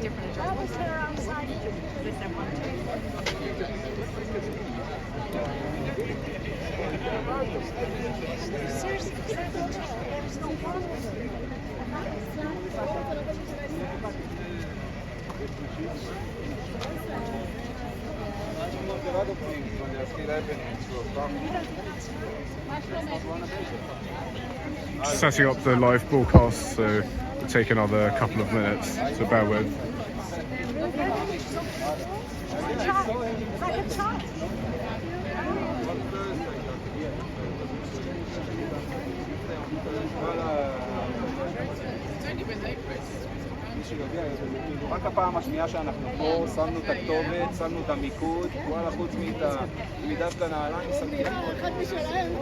different adjustments. Setting up the live broadcast, so it'll take another couple of minutes, so bear with. רק הפעם השנייה שאנחנו פה, שמנו את הכתובת, שמנו את המיקוד, וואלה, חוץ ממידה של הנעליים, שמתי את אחד משלהם.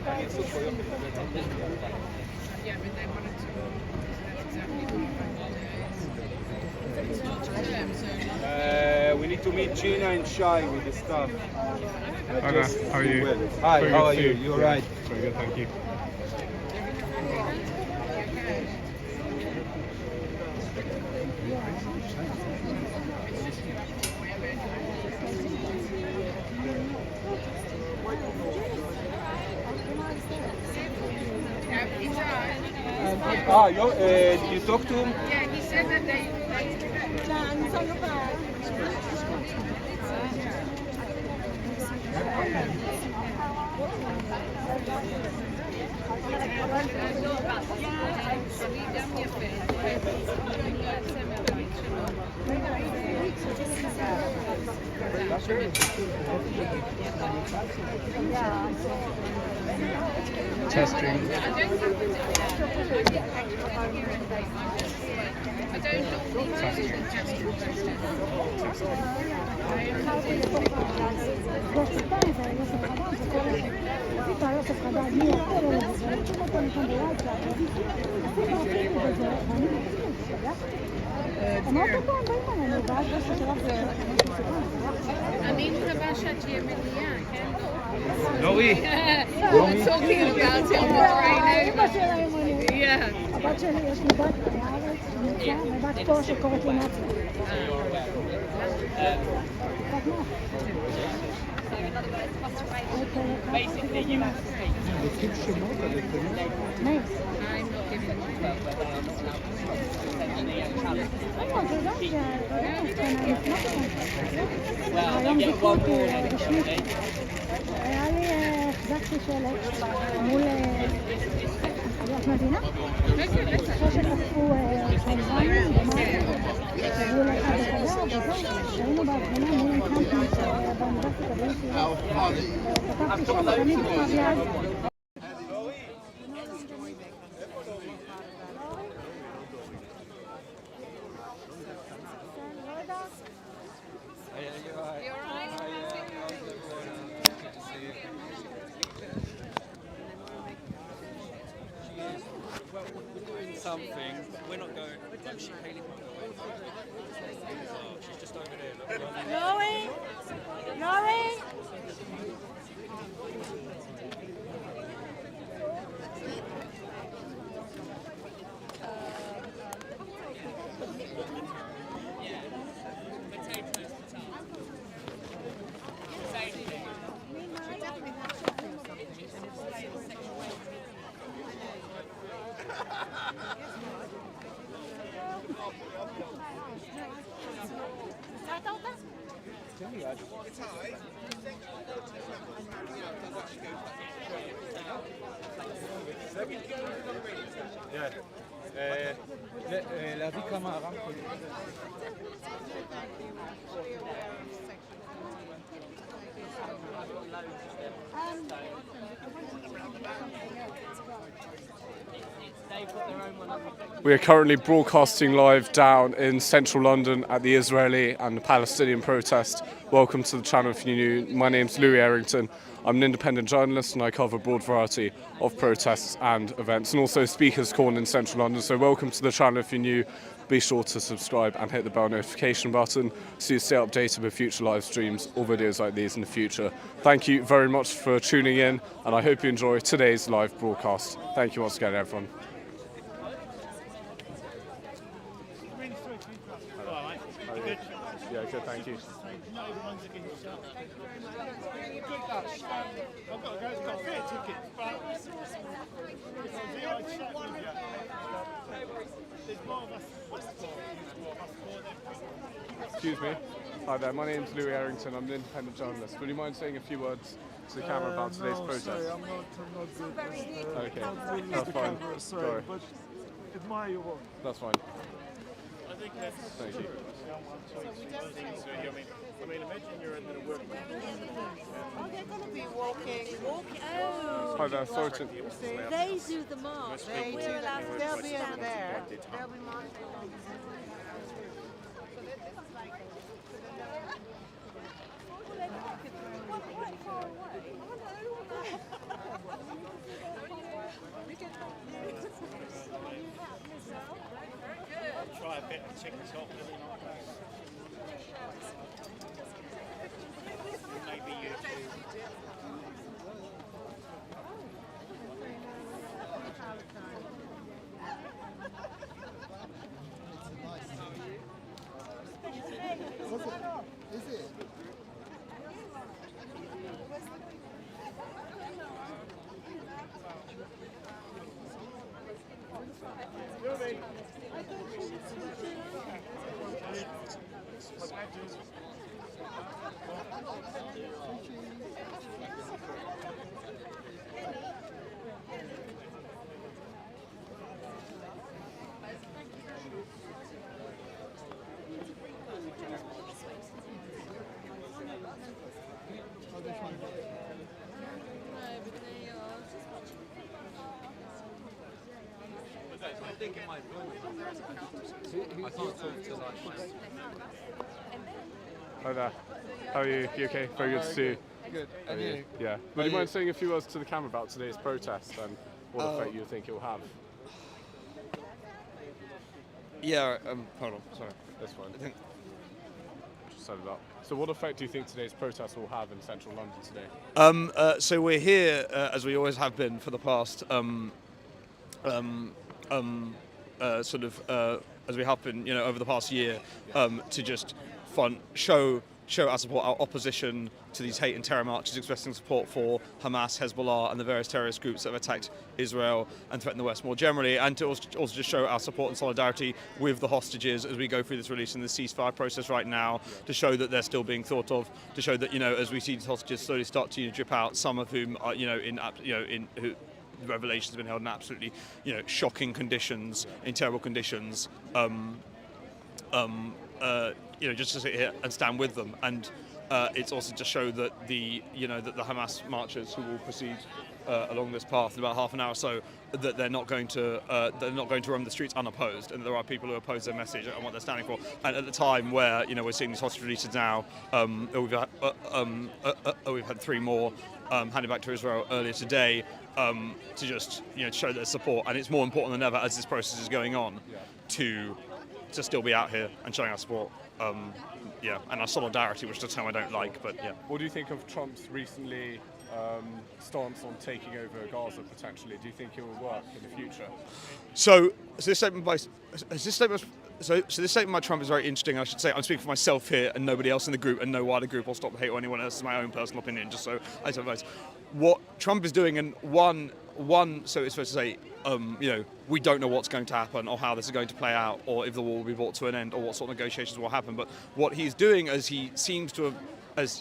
אני עסוק פה יום we need to meet Gina and Shai with the staff. Hi, how are you? Hi, how are you? You're right. Very good, thank you. Did you talk to him? Yeah, he said that they Testing. אני מקווה שאת תהיה מגיעה, כן? נורי. We're talking about it on the train over. Yeah. הבת שלי, יש לי בת בארץ, ובת פה שקוראת לי נאצית. Basically, you have to take. Nice. I'm not giving היום ביקור רשמית. היה לי, החזקתי שלט מול עליית מדינה. אחרי שחטפו חייזרים במערכת, הגיעו לאחד בחדר, וזהו, שהיינו בהפגנה מול קמפוס באוניברסיטה בנסיעה. כתבתי שם, אני בכתב יד. Something. We're not going. Like she, Haley, oh, she's just over there. Look. Going! Going! להביא כמה רמקולים. We are currently broadcasting live down in central London at the Israeli and the Palestinian protest, welcome to the channel if you're new. My name's Louis Errington. I'm an independent journalist and I cover a broad variety of protests and events and also Speakers Corner in central London. So welcome to the channel if you're new. Be sure to subscribe and hit the bell notification button so you stay updated with future live streams or videos like these in the future. Thank you very much for tuning in and I hope you enjoy today's live broadcast. Thank you once again, everyone. Yeah, good, thank you. Excuse me. Hi there, my name's Louis Errington. I'm an independent journalist. Would you mind saying a few words to the camera about today's protest? Sorry, I'm not good. Okay, Not that's fine. camera, Sorry. but admire your work. That's fine. Thank you. I mean, imagine you're in the work. Oh, they're going to be walking. Oh. Hi there, sorry to... They do the march. We're allowed to They'll be over there. They'll be Try a bit of chicken top. Maybe YouTube. Hi there. How are you? You okay? Very good to see you. Good. How are And you? Yeah. Would you mind saying a few words to the camera about today's protest and what effect you think it will have? Yeah, hold on, sorry. This one. I think, Just set it up. So what effect do you think today's protest will have in central London today? so we're here, as we always have been for the past, as we have been, over the past year, to just show our support, our opposition to these hate and terror marches, expressing support for Hamas, Hezbollah, and the various terrorist groups that have attacked Israel and threatened the West more generally, and to also just show our support and solidarity with the hostages as we go through this release and the ceasefire process right now, to show that they're still being thought of, to show that, as we see these hostages slowly start to drip out, some of whom are, who the revelations have been held in absolutely, shocking conditions, in terrible conditions. Just to sit here and stand with them, and it's also to show that that the Hamas marchers who will proceed along this path in about half an hour or so, that they're not going to roam the streets unopposed, and there are people who oppose their message and what they're standing for. And at the time where we're seeing these hostage releases now, we've had 3 more handed back to Israel earlier today, to just show their support, and it's more important than ever as this process is going on to still be out here and showing our support. And our solidarity, which is a term I don't like, but yeah. What do you think of Trump's recently stance on taking over Gaza potentially? Do you think it will work in the future? So this statement by Trump is very interesting. I should say I'm speaking for myself here and nobody else in the group and no wider group or Stop the Hate or anyone else. It's my own personal opinion, just so I advise. What Trump is doing, and so it's fair to say, we don't know what's going to happen or how this is going to play out or if the war will be brought to an end or what sort of negotiations will happen. But what he's doing, as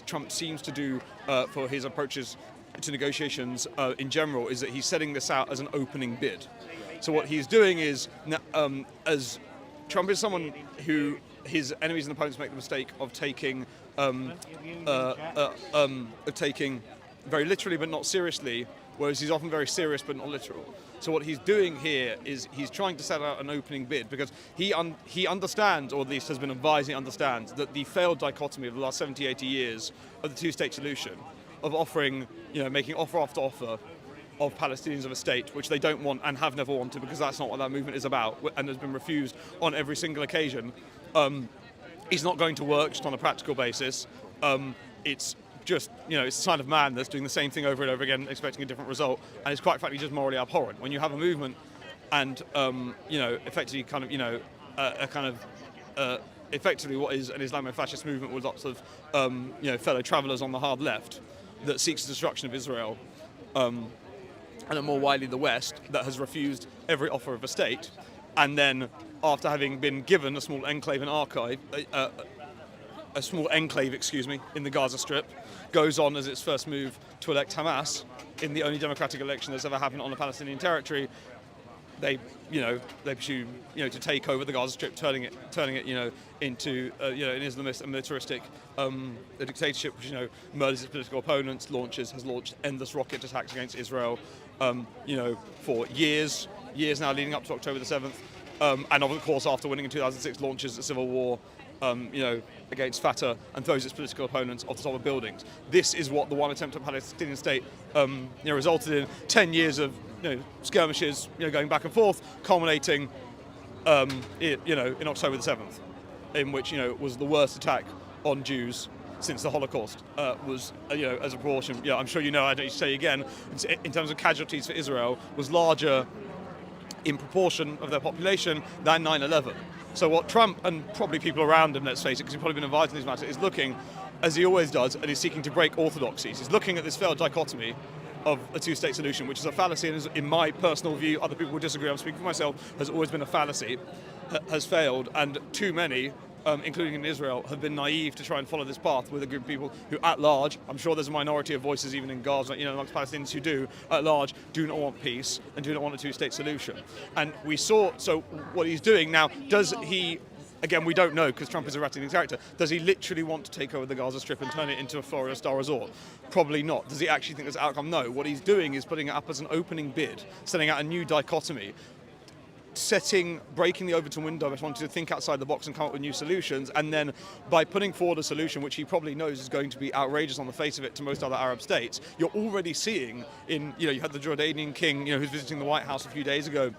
Trump seems to do for his approaches to negotiations in general, is that he's setting this out as an opening bid. So what he's doing is, as Trump is someone who his enemies and opponents make the mistake of taking very literally but not seriously whereas he's often very serious but not literal. So what he's doing here is he's trying to set out an opening bid because he understands, or at least has been advised he understands, that the failed dichotomy of the last 70, 80 years of the two-state solution, of offering, making offer after offer of Palestinians of a state, which they don't want and have never wanted because that's not what that movement is about and has been refused on every single occasion, is not going to work just on a practical basis. It's just, it's a sign of man that's doing the same thing over and over again, expecting a different result, and it's quite frankly just morally abhorrent. When you have a movement and, effectively kind of, effectively what is an Islamo-fascist movement with lots of, fellow travellers on the hard left that seeks the destruction of Israel, and more widely the West, that has refused every offer of a state, and then after having been given a small enclave in in the Gaza Strip, goes on as its first move to elect Hamas in the only democratic election that's ever happened on a Palestinian territory. They pursue, to take over the Gaza Strip, turning it, into, an Islamist and militaristic a dictatorship, which, murders its political opponents, has launched endless rocket attacks against Israel, for years now leading up to October the 7th, and of course after winning in 2006 launches a civil war, against Fatah and throws its political opponents off the top of buildings. This is what the one attempt at Palestinian state, resulted in 10 years of, skirmishes, going back and forth, culminating, in October the 7th, in which, was the worst attack on Jews since the Holocaust, was, as a proportion, I'm sure I don't need to say again, in terms of casualties for Israel, was larger in proportion of their population than 9/11. So what Trump, and probably people around him, let's face it, because he's probably been invited in these matters, is looking, as he always does, and he's seeking to break orthodoxies. He's looking at this failed dichotomy of a two-state solution, which is a fallacy, and is, in my personal view, other people will disagree, I'm speaking for myself, has always been a fallacy, has failed, and too many, including in Israel, have been naive to try and follow this path with a group of people who, at large, I'm sure there's a minority of voices even in Gaza, amongst Palestinians who do, at large, do not want peace and do not want a two-state solution. And we saw, so what he's doing now, does he, again, we don't know because Trump is a rat-eating character, does he literally want to take over the Gaza Strip and turn it into a Florida-style resort? Probably not. Does he actually think there's an outcome? No. What he's doing is putting it up as an opening bid, setting out a new dichotomy, breaking the Overton window, wanting to think outside the box and come up with new solutions, and then by putting forward a solution which he probably knows is going to be outrageous on the face of it to most other Arab states, you're already seeing in, you had the Jordanian king, who's visiting the White House a few days ago,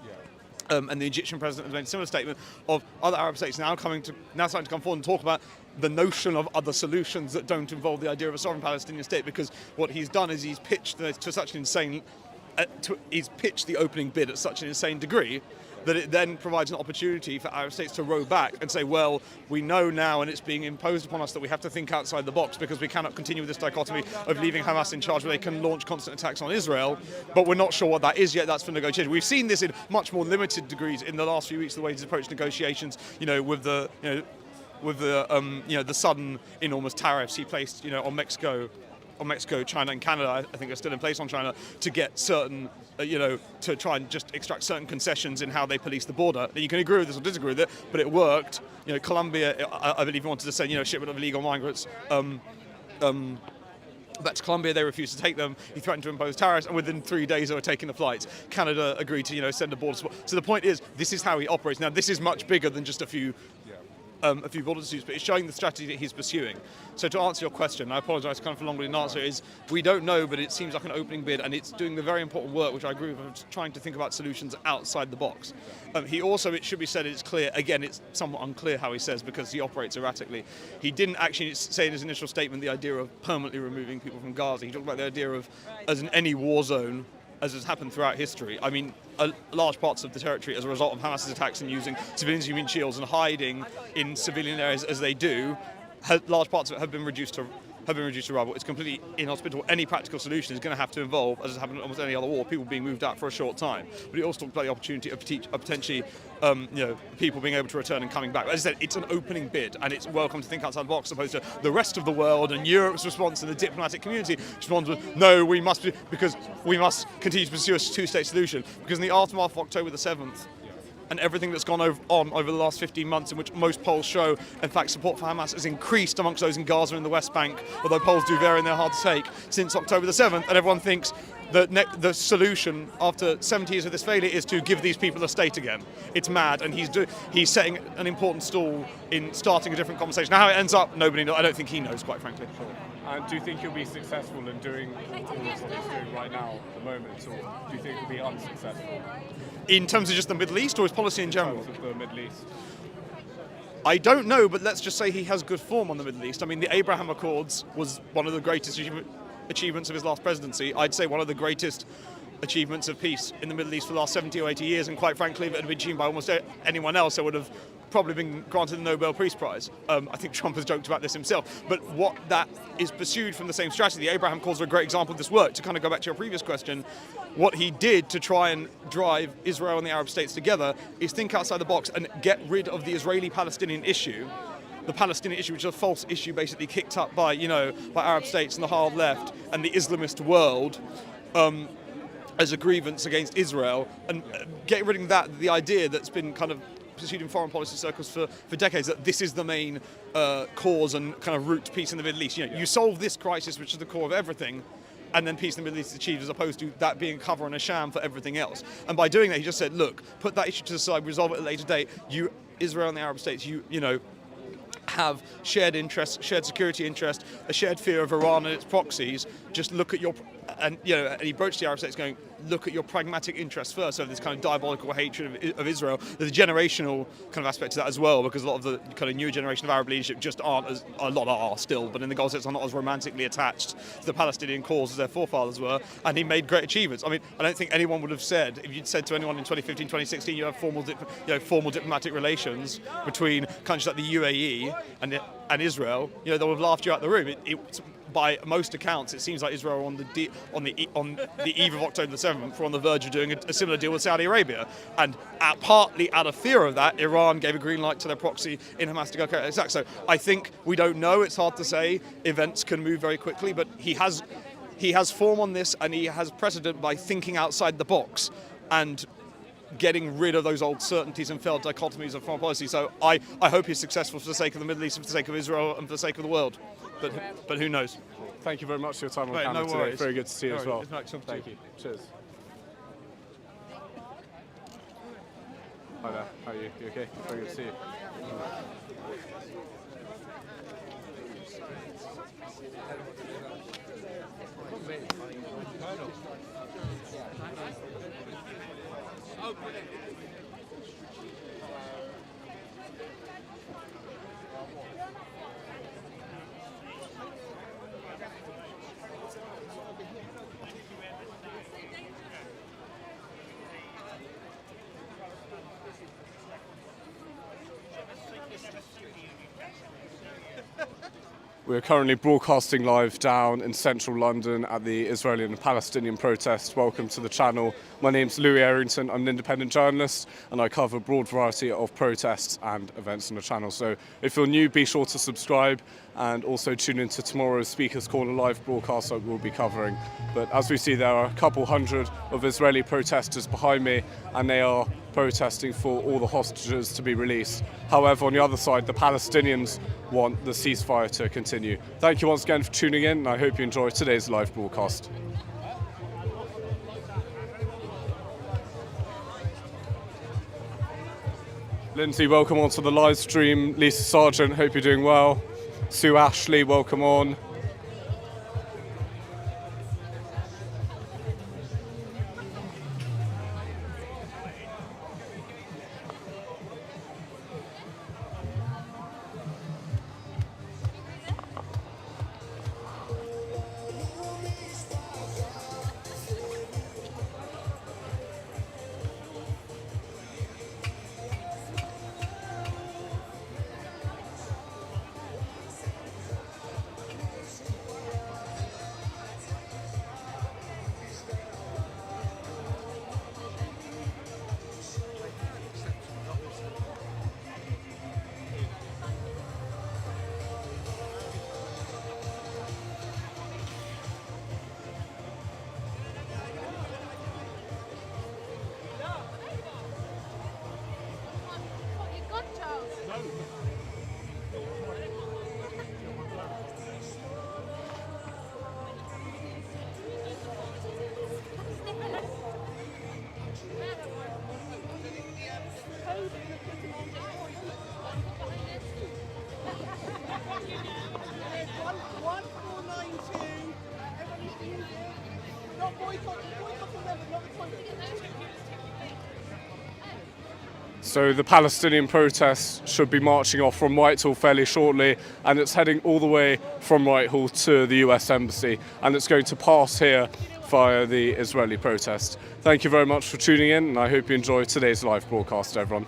and the Egyptian president has made a similar statement of other Arab states now starting to come forward and talk about the notion of other solutions that don't involve the idea of a sovereign Palestinian state, because what he's done is he's pitched to such an insane, he's pitched the opening bid at such an insane degree that it then provides an opportunity for Arab states to row back and say, well, we know now and it's being imposed upon us that we have to think outside the box because we cannot continue with this dichotomy of leaving Hamas in charge where they can launch constant attacks on Israel, but we're not sure what that is yet. That's for negotiation. We've seen this in much more limited degrees in the last few weeks, the way he's approached negotiations, with the sudden enormous tariffs he placed, on Mexico, China and Canada, I think are still in place on China, to get certain, to try and just extract certain concessions in how they police the border. You can agree with this or disagree with it, but it worked. Colombia, I believe he wanted to send, a shipment of illegal migrants back to Colombia. They refused to take them. He threatened to impose tariffs, and within 3 days they were taking the flights. Canada agreed to, send a border support. So the point is, this is how he operates. Now, this is much bigger than just a few border disputes, but it's showing the strategy that he's pursuing. So to answer your question, I apologise kind of for a long-winded answer, is we don't know, but it seems like an opening bid, and it's doing the very important work, which I agree with, of trying to think about solutions outside the box. He also, it should be said, it's clear, again, it's somewhat unclear how he says because he operates erratically. He didn't actually say in his initial statement the idea of permanently removing people from Gaza. He talked about the idea of, as in any war zone, as has happened throughout history. I mean, large parts of the territory, as a result of Hamas's attacks and using civilians as human shields and hiding in civilian areas as they do, large parts of it have been reduced to rubble. It's completely inhospitable. Any practical solution is going to have to involve, as has happened in almost any other war, people being moved out for a short time. But he also talked about the opportunity of potentially, people being able to return and coming back. As I said, it's an opening bid, and it's welcome to think outside the box, as opposed to the rest of the world and Europe's response and the diplomatic community responds with, no, we must continue to pursue a two-state solution. Because in the aftermath of October the 7th, and everything that's gone on over the last 15 months, in which most polls show, in fact, support for Hamas has increased amongst those in Gaza and the West Bank, although polls do vary and they're hard to take, since October the 7th, and everyone thinks that the solution after 70 years of this failure is to give these people a state again. It's mad, and he's setting an important stall in starting a different conversation. Now, how it ends up, nobody knows. I don't think he knows, quite frankly. And do you think he'll be successful in doing all of what he's doing right now at the moment, or do you think he'll be unsuccessful? In terms of just the Middle East or his policy in general? In terms of the Middle East. I don't know, but let's just say he has good form on the Middle East. I mean, the Abraham Accords was one of the greatest achievements of his last presidency. I'd say one of the greatest achievements of peace in the Middle East for the last 70 or 80 years, and quite frankly, if it had been achieved by almost anyone else, it would have probably been granted the Nobel Peace Prize. I think Trump has joked about this himself, but what that is pursued from the same strategy. The Abraham Accords are a great example of this work. To kind of go back to your previous question, what he did to try and drive Israel and the Arab states together is think outside the box and get rid of the Israeli-Palestinian issue. The Palestinian issue, which is a false issue basically kicked up by Arab states and the hard left and the Islamist world as a grievance against Israel, and get rid of that, the idea that's been kind of pursued in foreign policy circles for decades, that this is the main cause and kind of root to peace in the Middle East. You solve this crisis, which is the core of everything, and then peace in the Middle East is achieved, as opposed to that being a cover and a sham for everything else. And by doing that, he just said, look, put that issue to the side, resolve it at a later date. You, Israel and the Arab states, you have shared interests, shared security interest, a shared fear of Iran and its proxies. Just look at and he broached the Arab states going, look at your pragmatic interests first. So this kind of diabolical hatred of Israel. There's a generational kind of aspect to that as well, because a lot of the kind of newer generation of Arab leadership just aren't a lot are still, but in the Gulf states are not as romantically attached to the Palestinian cause as their forefathers were. And he made great achievements. I mean, I don't think anyone would have said, if you'd said to anyone in 2015, 2016, you have formal diplomatic relations between countries like the UAE and Israel, they would have laughed you out the room. By most accounts, it seems like Israel are on the eve of October the 7th, we're on the verge of doing a similar deal with Saudi Arabia. And partly out of fear of that, Iran gave a green light to their proxy in Hamas to go carry out attack. So I think we don't know. It's hard to say. Events can move very quickly, but he has form on this, and he has precedent by thinking outside the box and getting rid of those old certainties and failed dichotomies of foreign policy. So I hope he's successful for the sake of the Middle East, and for the sake of Israel, and for the sake of the world. But who knows? Thank you very much for your time on Right, camera no today. worries. Very good to see you as well. It's nice talking to Thank you. Cheers. Hi there. How are you? You okay? Very good to see you. We're currently broadcasting live down in central London at the Israeli and Palestinian protests. Welcome to the channel. My name's Louis Errington. I'm an independent journalist, and I cover a broad variety of protests and events on the channel. So if you're new, be sure to subscribe, and also tune into tomorrow's Speakers Corner live broadcast that we'll be covering. But as we see, there are a couple hundred of Israeli protesters behind me, and they are protesting for all the hostages to be released. However, on the other side, the Palestinians want the ceasefire to continue. Thank you once again for tuning in, and I hope you enjoy today's live broadcast. Lindsay, welcome onto the live stream. Lisa Sargent, hope you're doing well. Sue Ashley, welcome on. So the Palestinian protests should be marching off from Whitehall fairly shortly, and it's heading all the way from Whitehall to the US Embassy, and it's going to pass here via the Israeli protest. Thank you very much for tuning in, and I hope you enjoy today's live broadcast, everyone.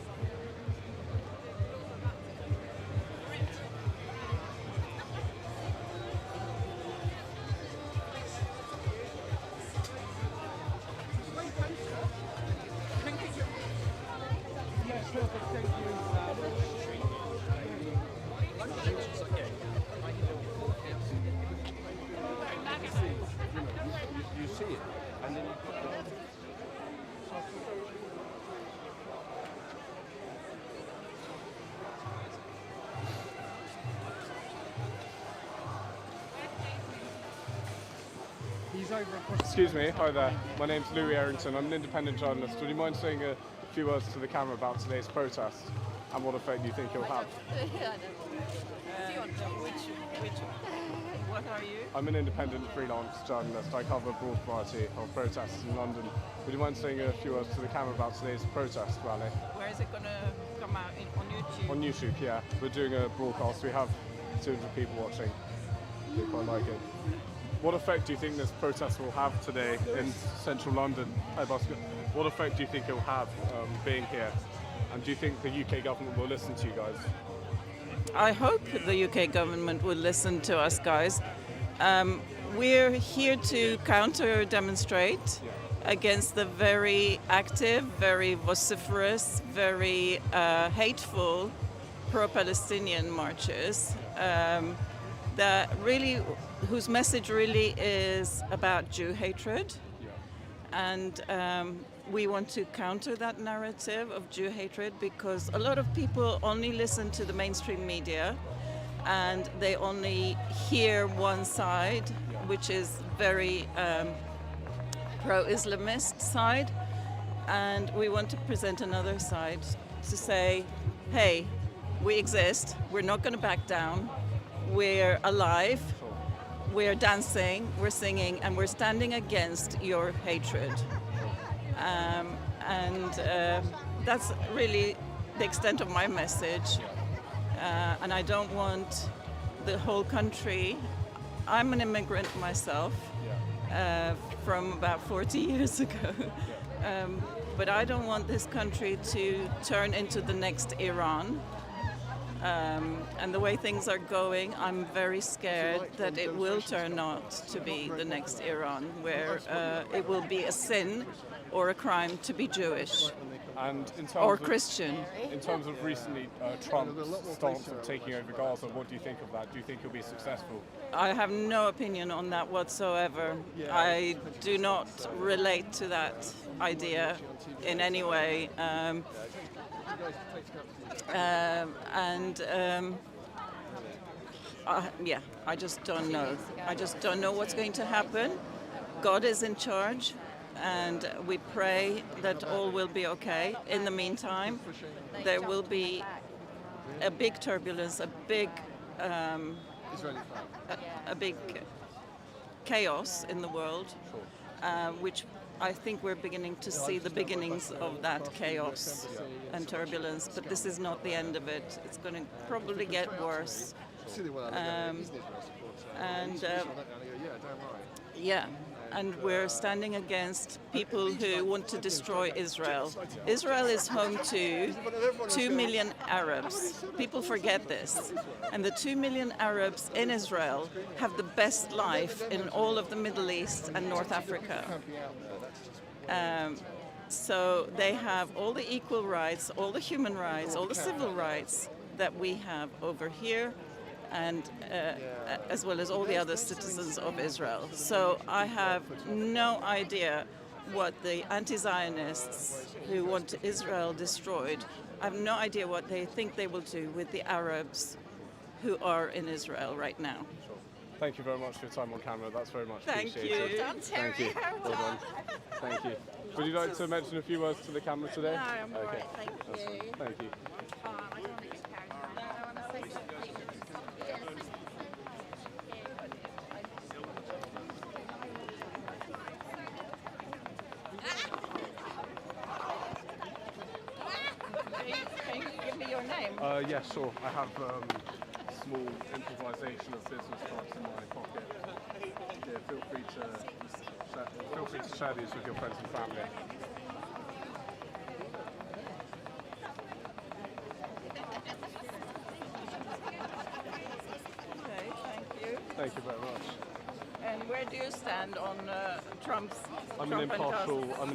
You see it, and then you Excuse me, hi there. My name's Louis Errington. I'm an independent journalist. Would you mind saying a few words to the camera about today's protest and what effect you think it'll have? What are you? I'm an independent freelance journalist. I cover a broad variety of protests in London. Would you mind saying a few words to the camera about today's protest rally? Where is it going to come out? On YouTube? On YouTube, yeah. We're doing a broadcast. We have 200 people watching. They quite like it. What effect do you think this protest will have today in central London? Hi, Bosco. What effect do you think it will have being here? And do you think the UK government will listen to you guys? I hope the UK government will listen to us, guys. We're here to counter-demonstrate against the very active, very vociferous, very hateful pro-Palestinian marches. That really, whose message really is about Jew hatred, and we want to counter that narrative of Jew hatred because a lot of people only listen to the mainstream media, and they only hear one side, which is very pro-Islamist side, and we want to present another side to say, hey, we exist, we're not going to back down. We're alive, we're dancing, we're singing, and we're standing against your hatred. That's really the extent of my message. And I don't want the whole country. I'm an immigrant myself from about 40 years ago. But I don't want this country to turn into the next Iran. And the way things are going, I'm very scared that it will turn out to be the next Iran, where it will be a sin or a crime to be Jewish And in terms or of, Christian. In terms of recently Trump's stance of taking over Gaza, what do you think of that? Do you think he'll be successful? I have no opinion on that whatsoever. I do not relate to that idea in any way. I just don't know. I just don't know what's going to happen. God is in charge, and we pray that all will be okay. In the meantime, there will be a big turbulence, a big chaos in the world, which I think we're beginning to see the beginnings of that chaos and turbulence, but this is not the end of it. It's going to probably get worse. And we're standing against people who want to destroy Israel. Israel is home to 2 million Arabs. People forget this. And the 2 million Arabs in Israel have the best life in all of the Middle East and North Africa. So they have all the equal rights, all the human rights, all the civil rights that we have over here, and as well as all the other citizens of Israel. So I have no idea what the anti-Zionists who want Israel destroyed, I have no idea what they think they will do with the Arabs who are in Israel right now. Thank you very much for your time on camera. That's very much Thank appreciated. you. Thank you. Well done. Thank you. Would you like to mention a few words to the camera today? No, I'm all right. Thank you. Thank you. Yeah, sure. I have small improvisation of business cards in my pocket. Yeah, feel free to share these with your friends and family. Okay, thank you. Thank you very much. And where do you stand on Trump's? I'm Trump an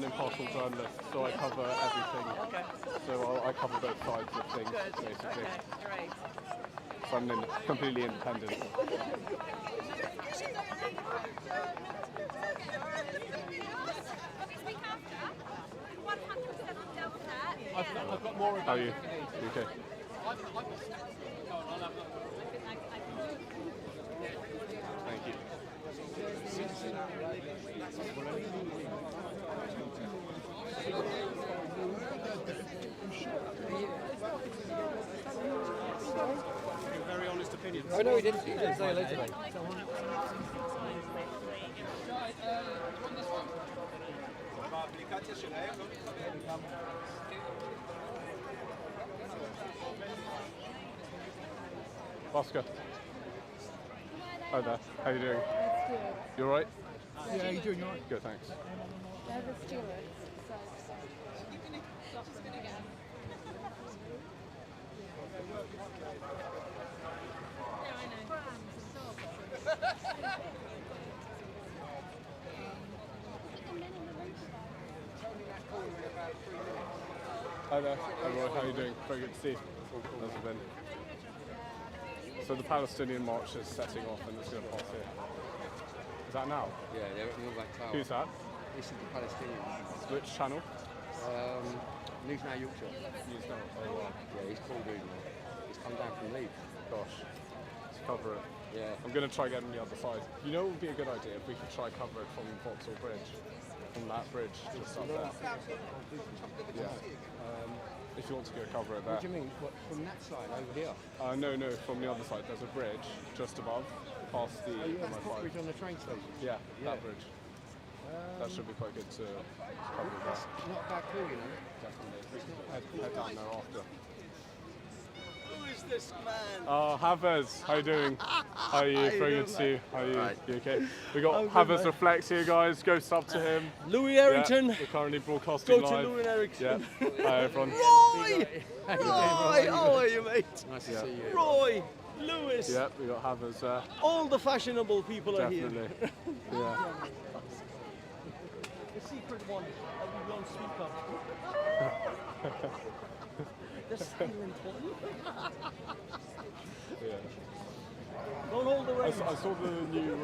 impartial journalist, so I cover everything. Okay. So I cover both sides of things, Good. basically. Okay, great. So I'm completely independent. I've got more. How are you? You okay? Thank you. Very honest opinions. Oh no, he didn't say hello today. באפליקציה שלהם לא מתחבר. Oscar. Hi there. How you doing? That's good. You alright? Yeah, you're doing alright. Good, thanks. They're the stewards, so. Hi there. Hi Roy, how are you doing? Very good to see you. How's it been? So the Palestinian march is setting off and it's going to pass here. Is that now? Yeah, they're at the All Black Tower. Who's that? This is the Palestinians. Which channel? News Now Yorkshire. News Now. Oh wow. Yeah, he's called in. He's come down from Leeds. Gosh. Let's cover it. Yeah. I'm going to try getting on the other side. You know what would be a good idea if we could try cover it from Vauxhall Bridge? From that bridge just up there. Yeah. If you want to go cover it there. What do you mean? What, from that side over here? No, from the other side. There's a bridge just above, past the That's M5. footbridge on the train station. Yeah, that bridge. That should be quite good to cover that. Not a bad call, you know. Definitely. We can head down there after. Who is this man? Havers, how you doing? How are you? Very good to see you. How are you? Right. You okay? We got Havers Reflects here, guys. Go sub to him. Louis Yeah, Errington. we're currently broadcasting Go to live. Louis Errington. Yeah. Hi everyone. Roy! Roy! How are you, mate? Nice to see you. Roy! Lewis! Yeah, we got Havers there. All the fashionable people are here. Definitely. Yeah. The secret one, we won't speak of. The silent one. Yeah. Don't hold the reins. I saw the new.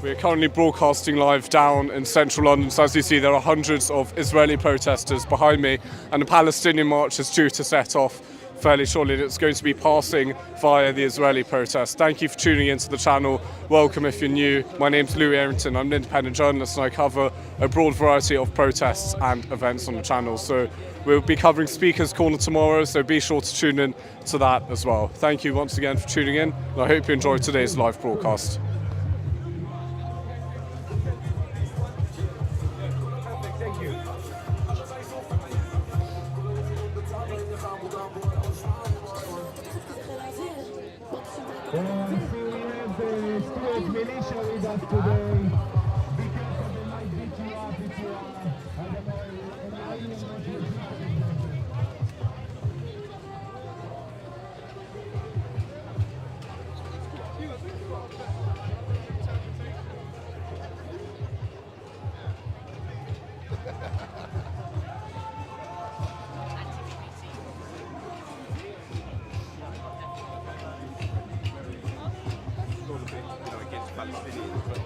We're currently broadcasting live down in central London, so as you see there are hundreds of Israeli protesters behind me and the Palestinian march is due to set off fairly shortly. It's going to be passing via the Israeli protest. Thank you for tuning into the channel. Welcome if you're new. My name's Louis Errington. I'm an independent journalist and I cover a broad variety of protests and events on the channel. So we'll be covering Speaker's Corner tomorrow, so be sure to tune in to that as well. Thank you once again for tuning in and I hope you enjoyed today's live broadcast. Militia with us today. Be careful, they might beat you up if you against Palestinians, but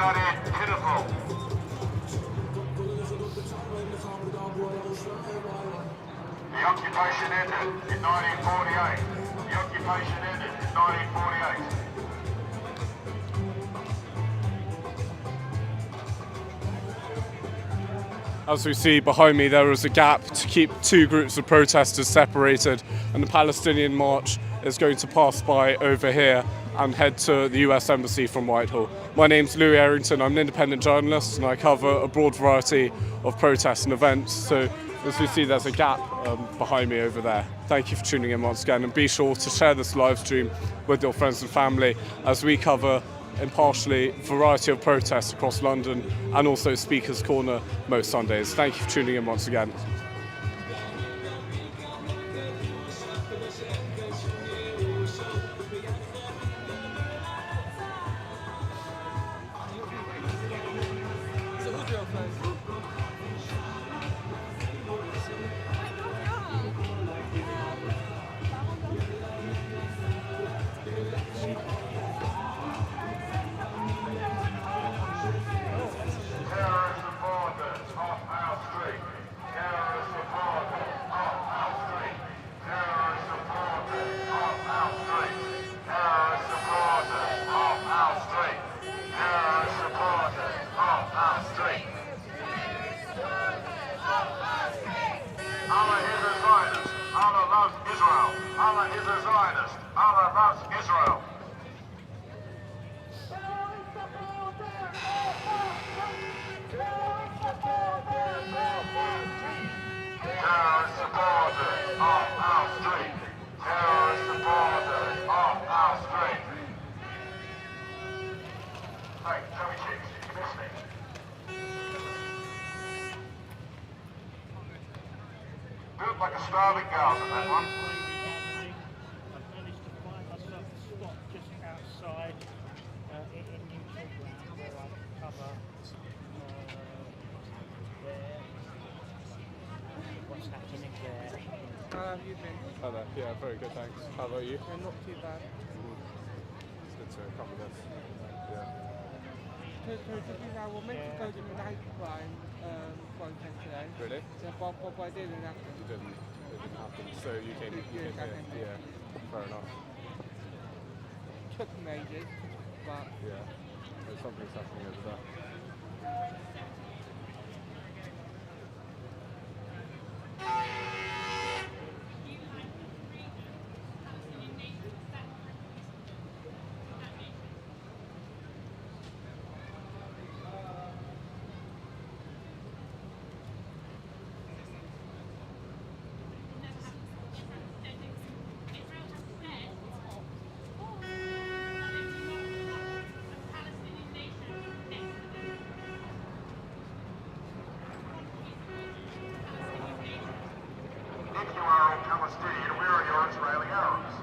that it? Pitiful. The occupation ended in 1948. The occupation ended in 1948. As we see behind me, there is a gap to keep two groups of protesters separated, and the Palestinian march is going to pass by over here and head to the US Embassy from Whitehall. My name's Louis Errington, I'm an independent journalist and I cover a broad variety of protests and events. So as we see, there's a gap behind me over there. Thank you for tuning in once again, and be sure to share this live stream with your friends and family as we cover impartially a variety of protests across London and also Speaker's Corner most Sundays. Thank you for tuning in once again. Allah is a Zionist. Allah loves Israel. Terrorist supporters off our street. Terrorist supporters off our street. Hey, Tommy Chicks, you listening? Do it like a starving girl in that one. What's happening there? How have you been? Hi there. Yeah, very good, thanks. How about you? Yeah, not too bad. It's good to cover this. Yeah. So did you know we're meant to go to the hate crime protest today? Really? So, but I didn't happen. It didn't happen. So you came here. Yeah, fair enough. Took me ages, but yeah, there's something's happening over there. If you are a Palestinian, where are your Israeli Arabs?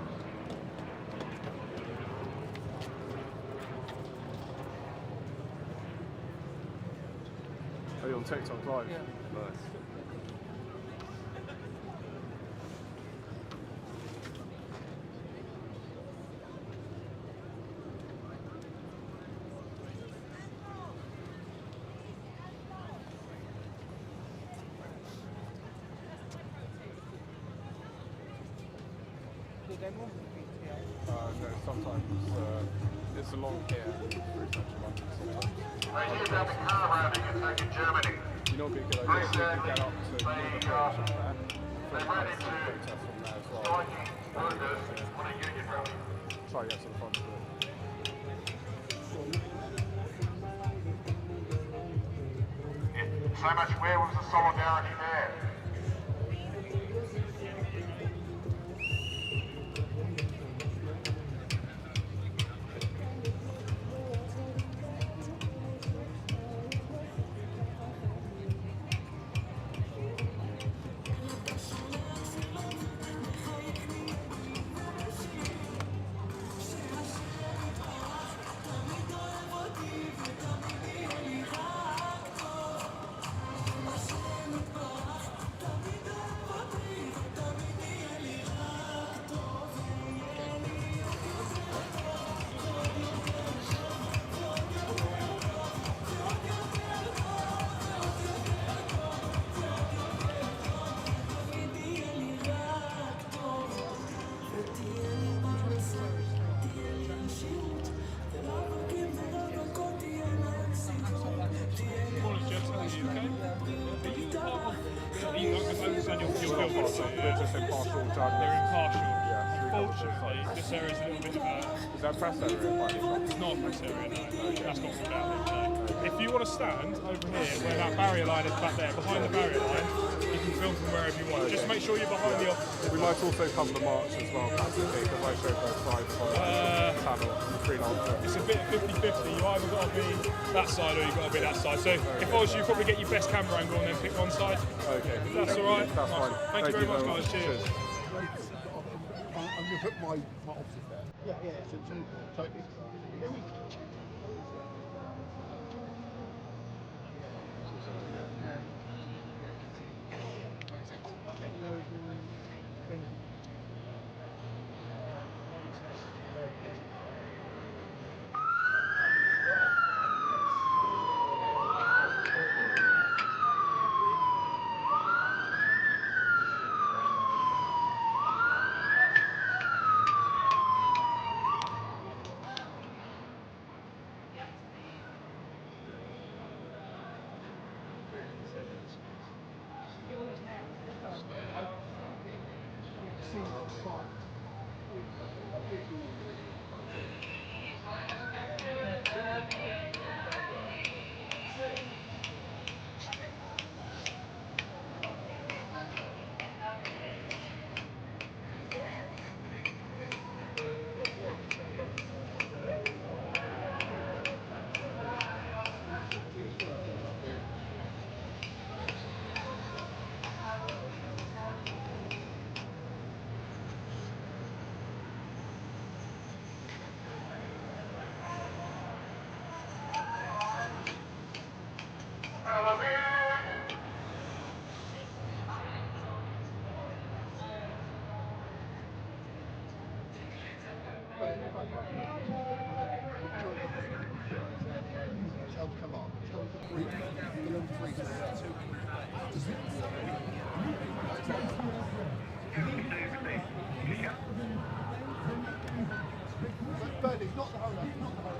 Are you on TikTok live? Yeah. Nice. did they want the PTO? No, sometimes it's along here through central London sometimes. Right here about the car routing attack in Germany. You know, it'd be a good idea if we could get up to the Palestinian there. They ran into Protest from there as well. striking workers on a union rally. Try and get to the front of it. So much, where was the solidarity there? We're just impartial They're journalists. impartial. Yeah, we cover both Unfortunately, sides. this area is a little bit of a... Is that press area by any chance? It's not a press area, no. That's not called out. No. If you want to stand over here, where that barrier line is back there, behind the barrier line, you can film from wherever you want. Just make sure you're behind the officers. We might also cover the march as well, practically, because I showed both sides on the channel, freelancer. It's a bit 50-50. You either got to be that side or you've got to be that side. So if I was you, probably get your best camera angle and then pick one side. Okay. That's all right. That's fine. Thank you very much, guys. Cheers. I'm going to put my offices there. Yeah. So come on. But it's not the whole lot, not the whole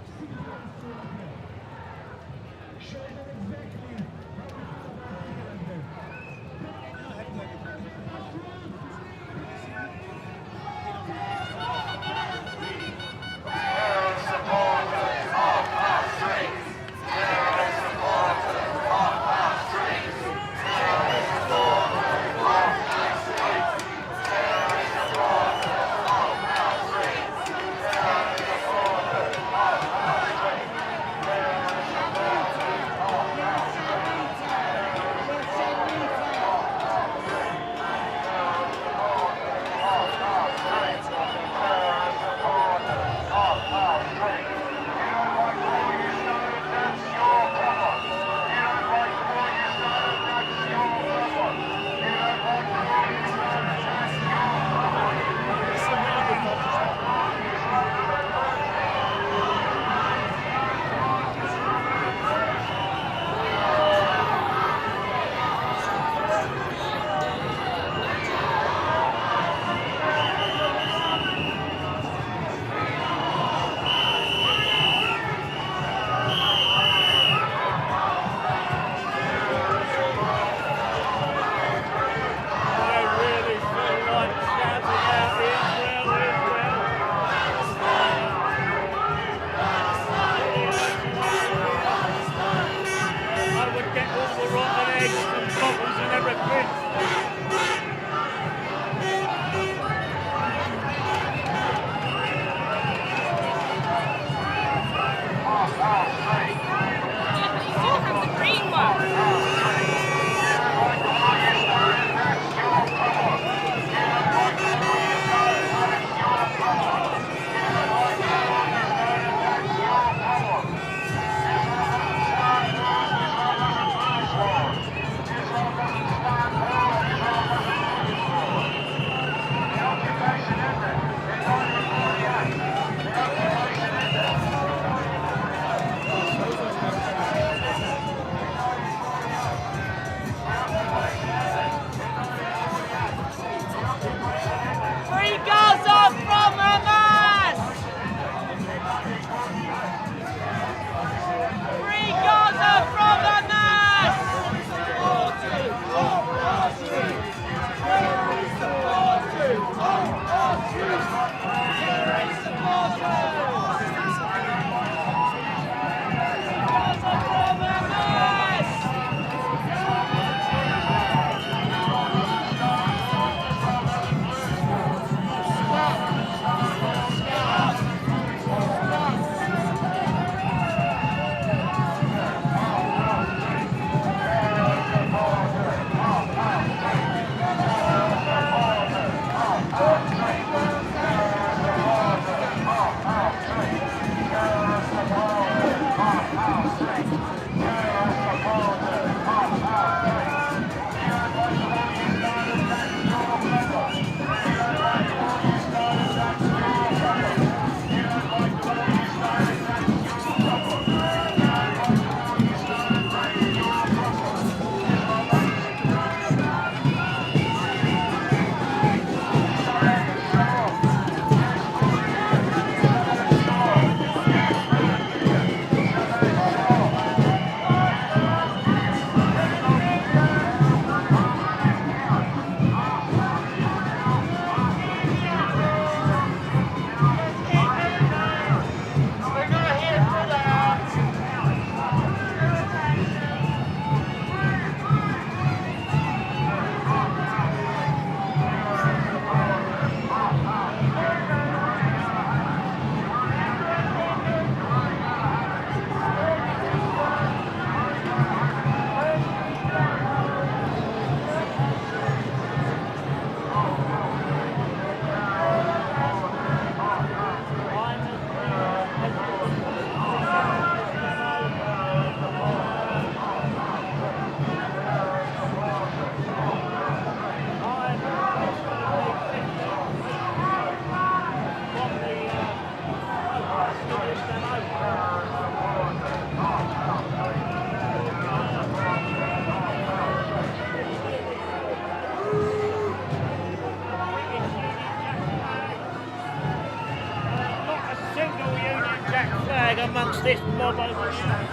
this mob over here.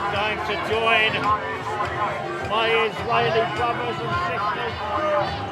I'm going to join my Israeli brothers and sisters.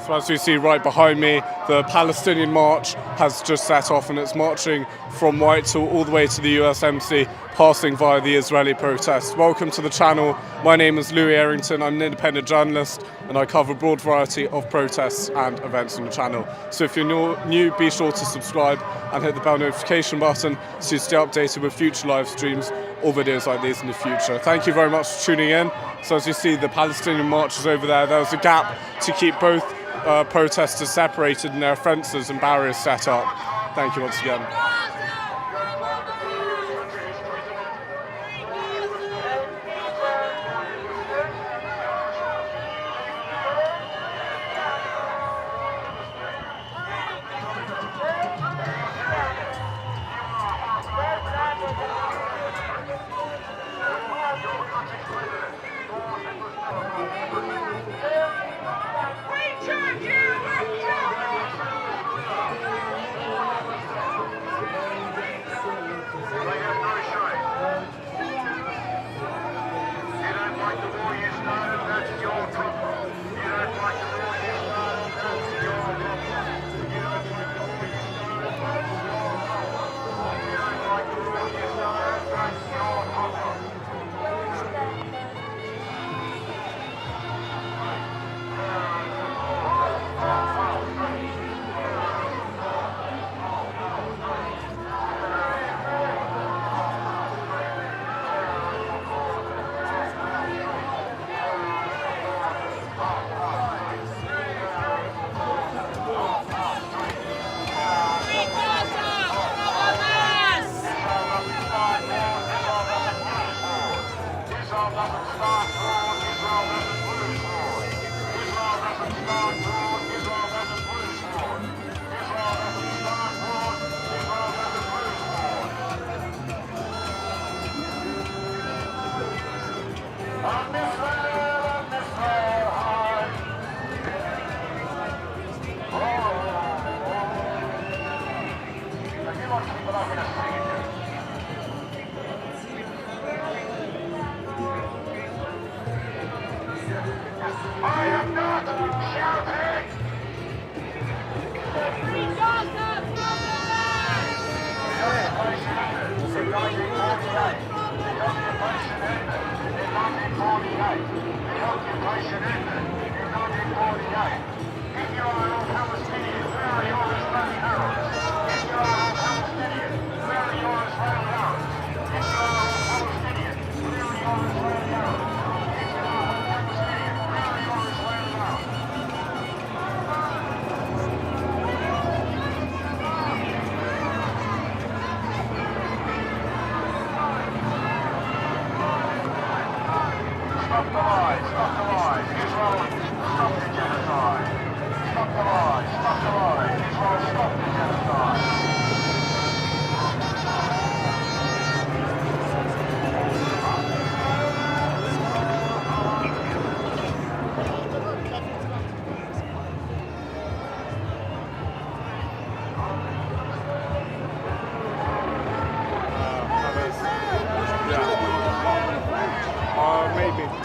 So as you see right behind me, the Palestinian march has just set off and it's marching from Whitehall all the way to the US Embassy, passing via the Israeli protest. Welcome to the channel. My name is Louis Errington. I'm an independent journalist and I cover a broad variety of protests and events on the channel. So if you're new, be sure to subscribe and hit the bell notification button so you stay updated with future live streams or videos like these in the future. Thank you very much for tuning in. So as you see, the Palestinian march is over there. There was a gap to keep both protesters separated and there are fences and barriers set up. Thank you once again.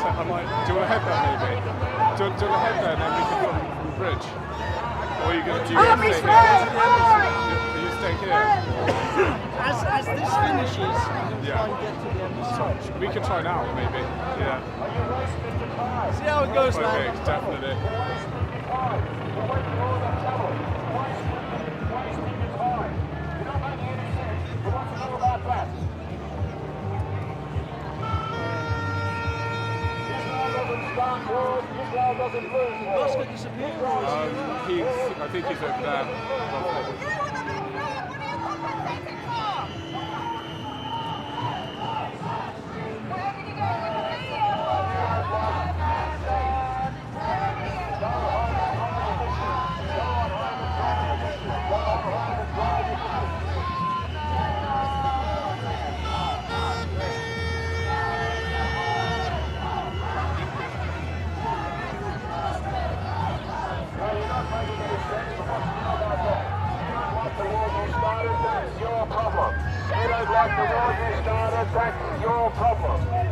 I might. Do you want to head there maybe? Do you want to head there and then we can come from the bridge? Or are you going to stay here? Are you staying here? As this finishes, I'm going to try and get to the end of the song. We can try now, maybe. Yeah. See how it goes, Okay, man. definitely. Oscar disappeared. I think he's over there. That's your problem.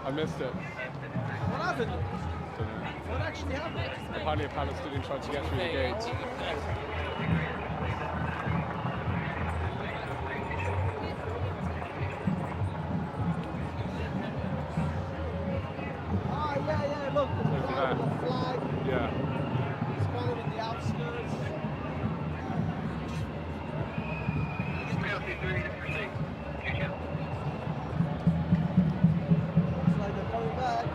I missed it. What happened? What actually happened? Apparently a Palestinian tried to get through the gates. Yeah, look, the flag. Yeah. It's kind of in the outskirts. It's like they're coming back.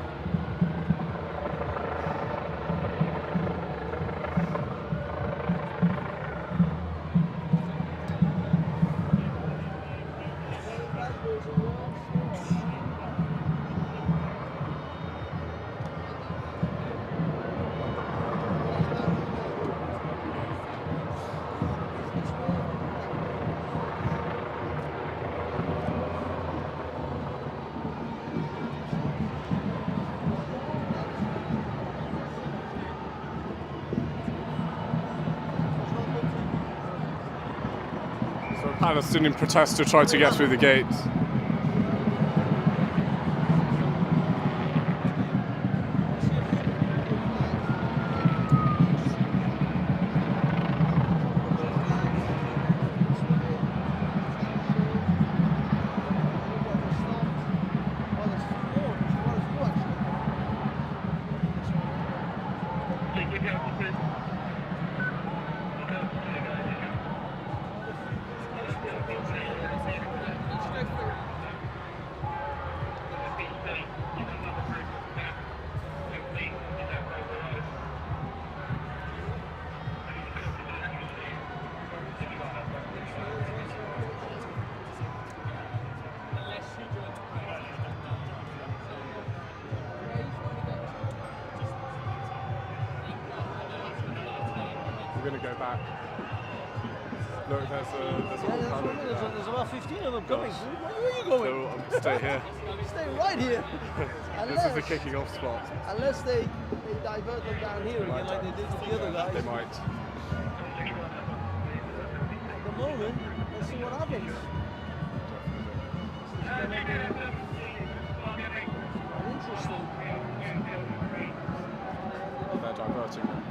So a Palestinian protester tried to get through the gates. We're going to go back. Look, there's there's about 15 of them coming. Where are you going? So I'll stay here. Stay right here. This is the kicking off spot. Unless they divert them down here again like they did with the other guys. They might. At the moment, let's see what happens. Interesting. They're diverting them.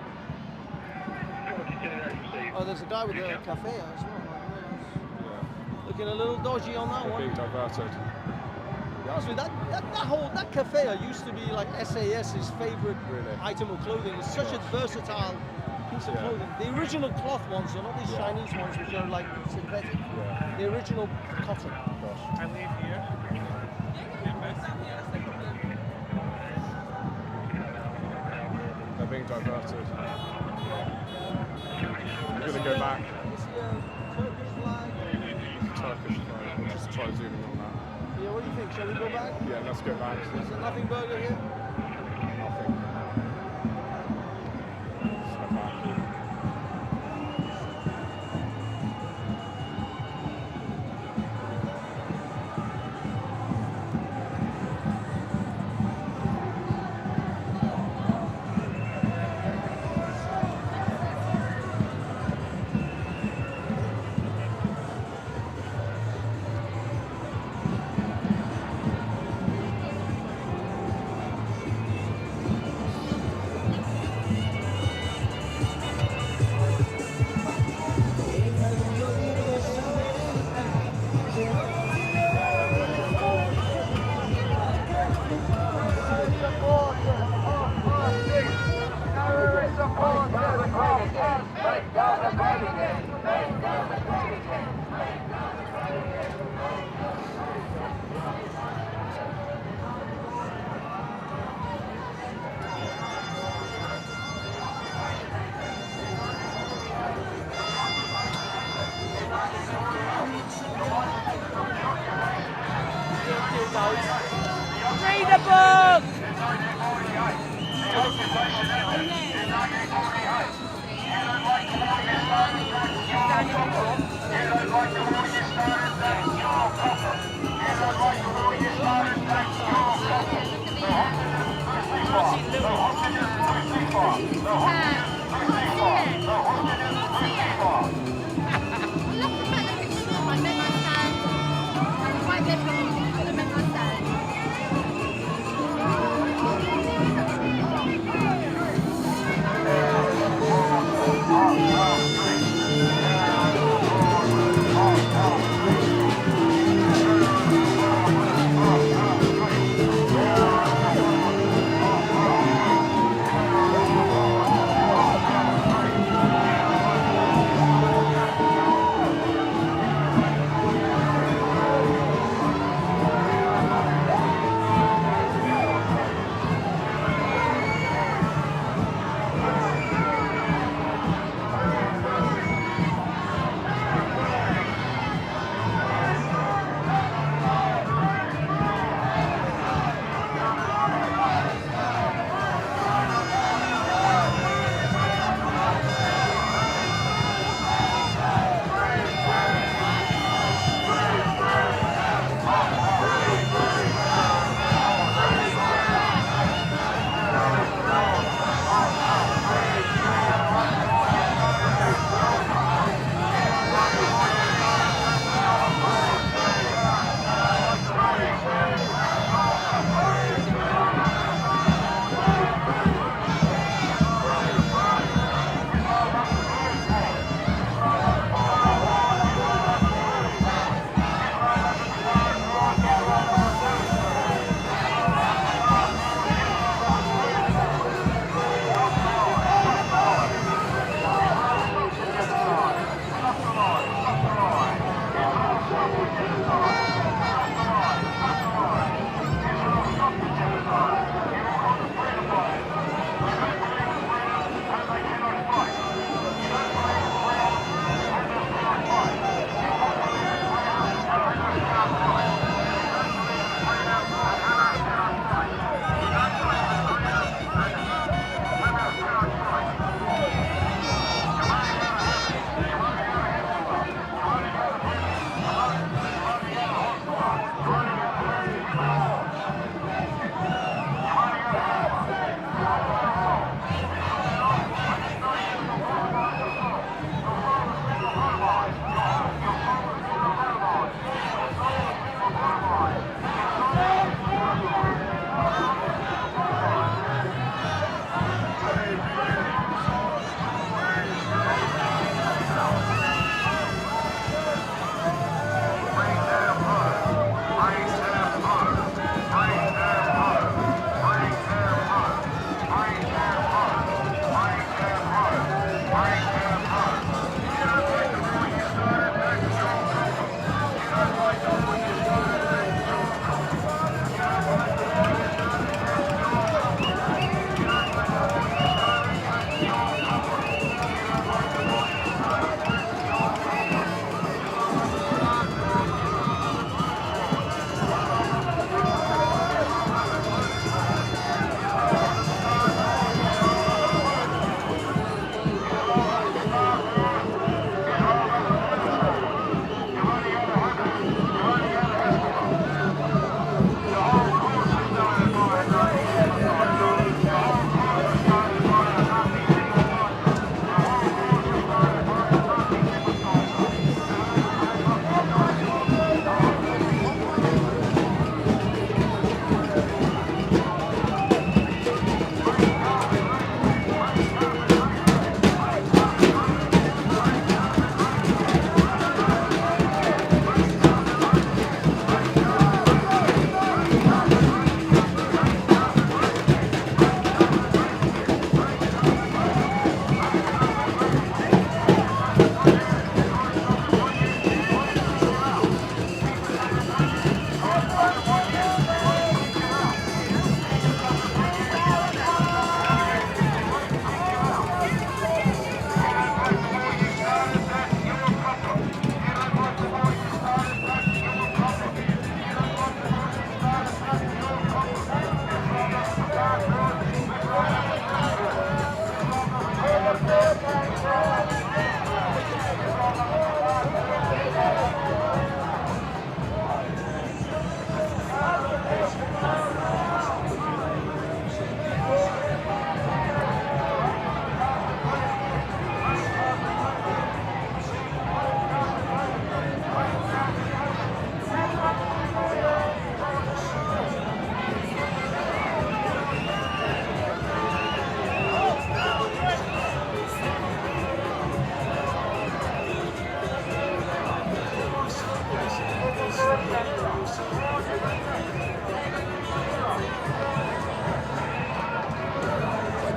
Oh, there's a guy with a cafe as well. Yeah. Looking a little dodgy on that They're one. being diverted. To be honest with you, that cafe used to be like SAS's favorite item of clothing. It's such a versatile piece of clothing. The original cloth ones, not these Chinese ones which are like synthetic. Yeah. The original cotton. I live here. They're being diverted. We're going to go back. Turkish flag. We'll just try zooming on that. Yeah, what do you think? Shall we go back? Yeah, let's go back. Is there nothing burger here? Nothing. Let's go back.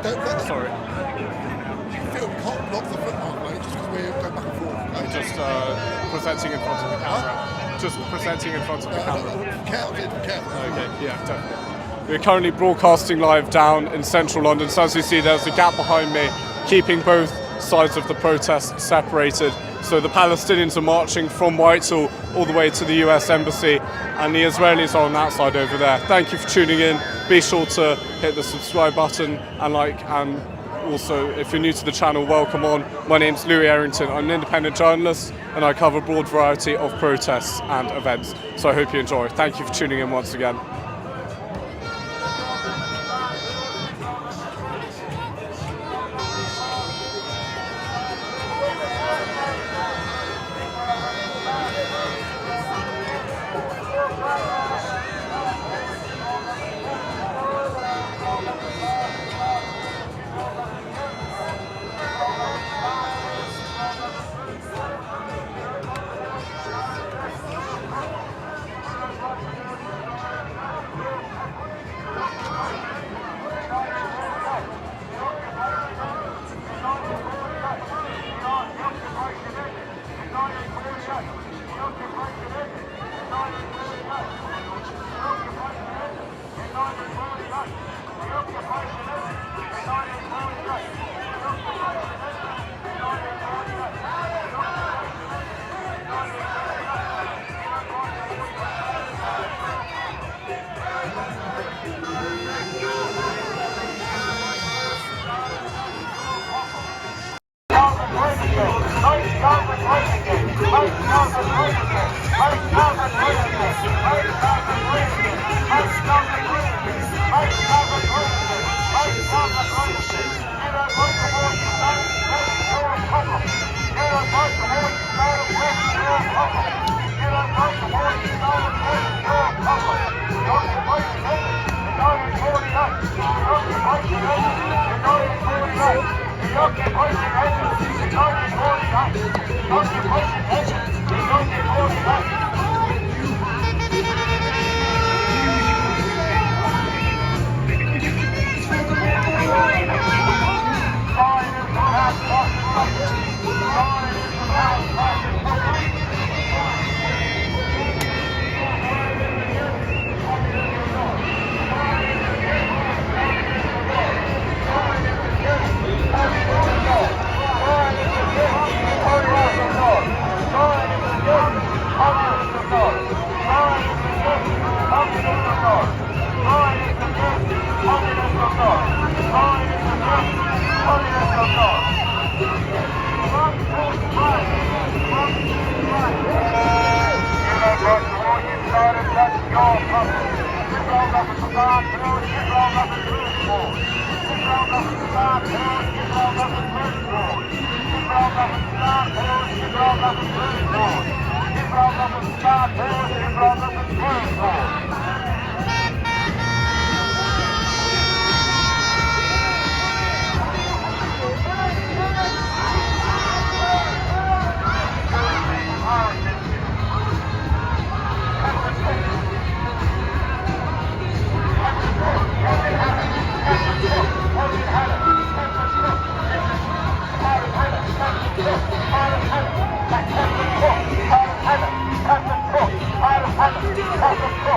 Sorry. Phil, we can't block the footpath, mate, just because we're going back and forth. Just presenting in front of the camera. Just presenting in front of the camera. Careful. Okay, yeah, definitely. We're currently broadcasting live down in central London. So as you see, there's a gap behind me, keeping both sides of the protest separated. So the Palestinians are marching from Whitehall all the way to the US Embassy, and the Israelis are on that side over there. Thank you for tuning in. Be sure to hit the subscribe button and like, and also if you're new to the channel, welcome on. My name's Louis Errington. I'm an independent journalist and I cover a broad variety of protests and events. So I hope you enjoy. Thank you for tuning in once again. Come on.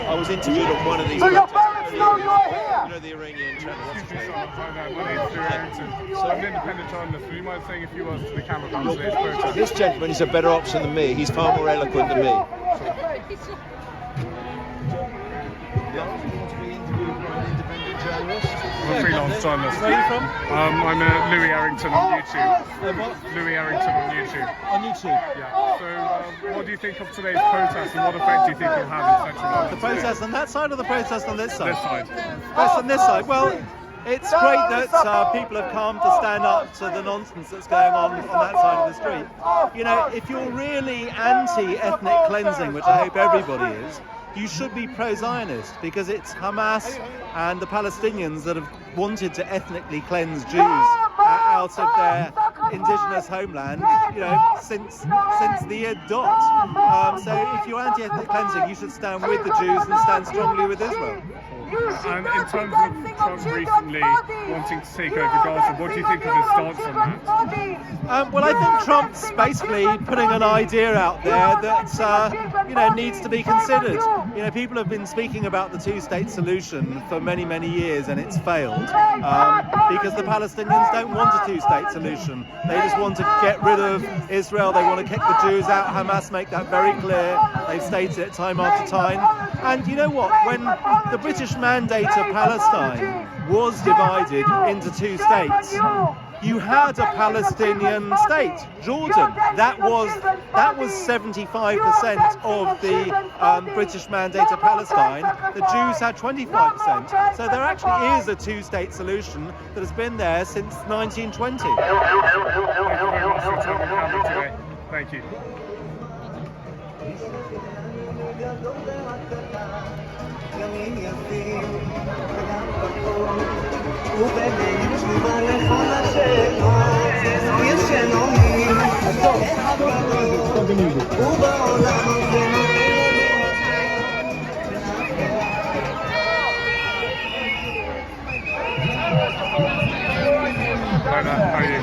I was interviewed on one of these. Do your parents know you're here? You know the Iranian channel. My name's Louis Arrington. I'm an independent journalist. Would you mind saying a few words to the camera about today's protest? This gentleman is a better option than me. He's far more eloquent than me. I'm a freelance journalist. Where are you from? I'm Louis Arrington on YouTube. Louis Arrington on YouTube. On YouTube? Yeah. So, what do you think of today's protest and what effect do you think it'll have in Central London? The protest on that side or the protest on this side? This side. Protest on this side. Well, it's great that people have come to stand up to the nonsense that's going on that side of the street. You know, if you're really anti-ethnic cleansing, which I hope everybody is, you should be pro-Zionist, because it's Hamas and the Palestinians that have wanted to ethnically cleanse Jews out of their indigenous homeland, you know, since the year dot. So if you're anti-ethnic cleansing, you should stand with the Jews and stand strongly with Israel. And in terms of Trump recently wanting to take over Gaza, what do you think of his stance on that? Well, I think Trump's basically putting an idea out there that, you know, needs to be considered. You know, people have been speaking about the two-state solution for many, many years, and it's failed because the Palestinians don't want a two-state solution. They just want to get rid of Israel. They want to kick the Jews out. Hamas make that very clear. They've stated it time after time. And you know what? When the British mandate of Palestine was divided into two states, you had a Palestinian state, Jordan. That was 75% of the British mandate of Palestine. The Jews had 25%. So there actually is a two-state solution that has been there since 1920. Thank you. How are you?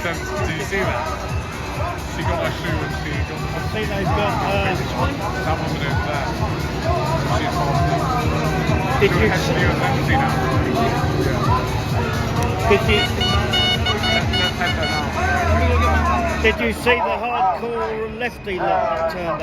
Did you see that? She got think they've got. That woman over there. She's half. Did you? Did you see the hardcore lefty that turned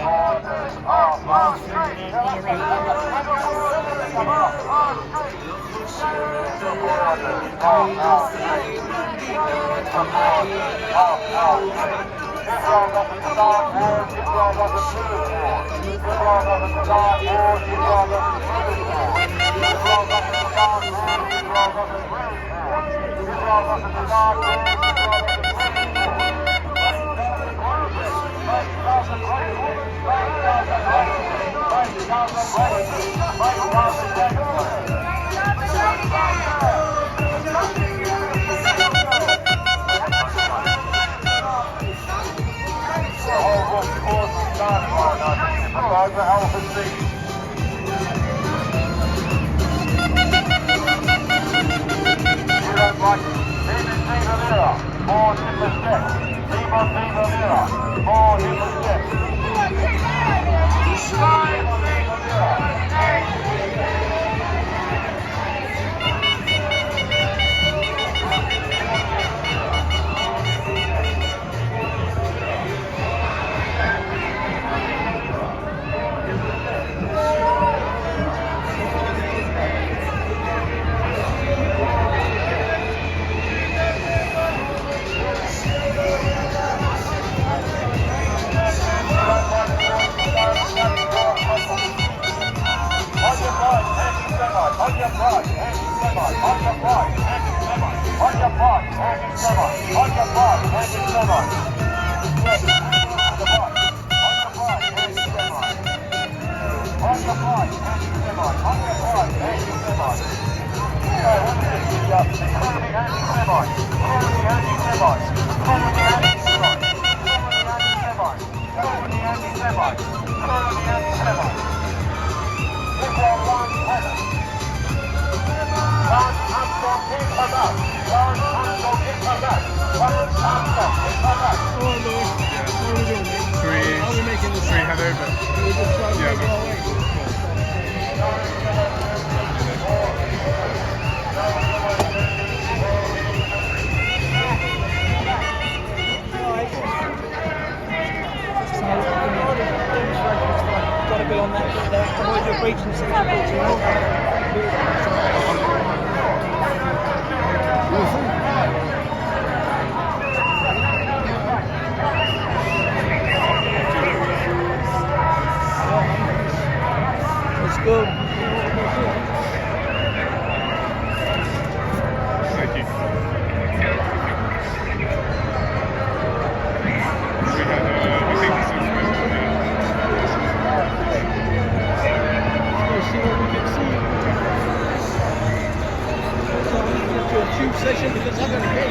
Session because I'm going to get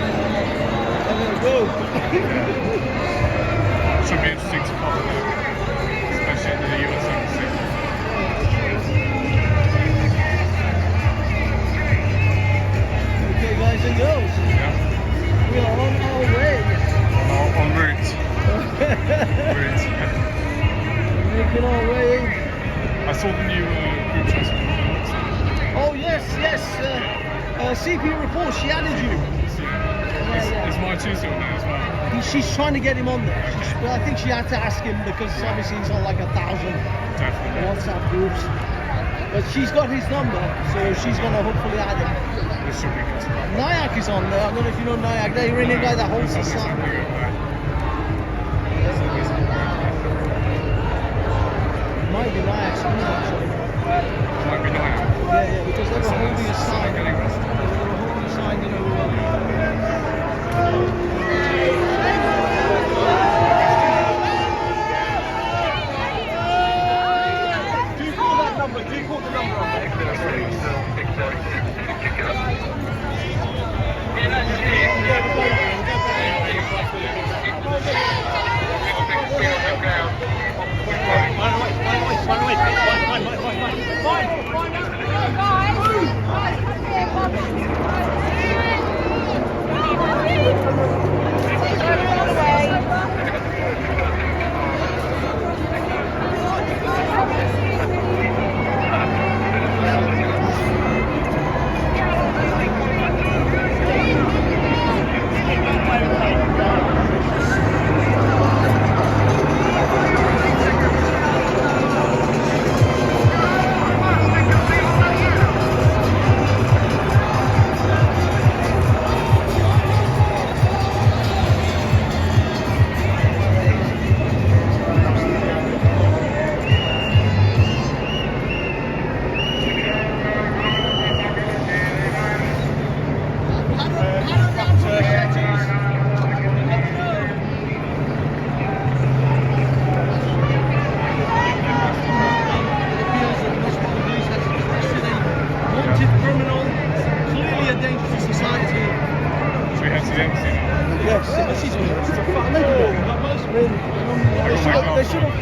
I'm going to go. Should be interesting to follow that, especially in the US embassy. Okay, guys and girls. Yeah. We are on our way. En route. Route. Making our way. I saw the new group chat. Oh yes, yes. CP report, she added you. Is my Tuesday on there as well? She's trying to get him on there. I think she had to ask him because obviously he's on like 1,000 WhatsApp groups. But she's got his number, so she's going to hopefully add him. This should be good. Nyack is on there. I don't know if you know Nyack. The Iranian guy that holds the sun. Might be Nyack's group actually. Might be Nyack. Yeah, because they were holding a sign. They were holding a sign, you know. Do you call that number? Do you call the number on there? Fine.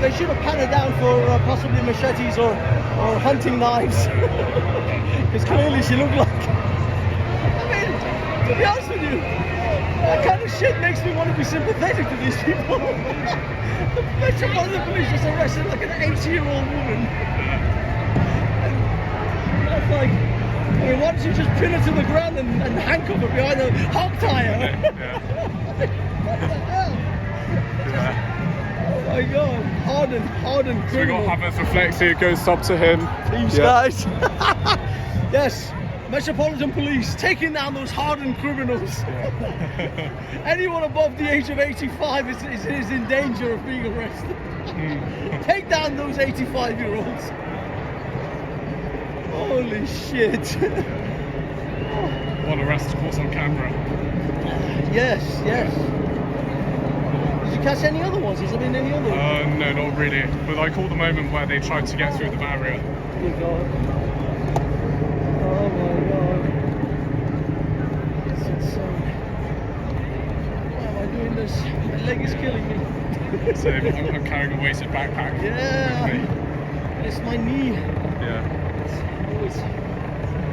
They should have patted down for possibly machetes or hunting knives. Because clearly she looked like... I mean, to be honest with you, that kind of shit makes me want to be sympathetic to these people. The Metropolitan Police just arrested like an 80-year-old woman. And that's like, I mean, why don't you just pin her to the ground and handcuff her behind a hog tire? What the hell? Oh my god, hardened So we criminal. got Havertz reflecting, it goes up to him. These guys. Yes, Metropolitan Police taking down those hardened criminals. Anyone above the age of 85 is in danger of being arrested. Take down those 85-year-olds. Holy shit. One arrest, of course, on camera. Yes. Did you catch any other ones? Has there been any other ones? No, not really. But I caught the moment where they tried to get through the barrier. Good God. Oh my God. It's insane. Why am I doing this? My leg is killing me. So I'm carrying a weighted backpack. Yeah. It's my knee. Yeah.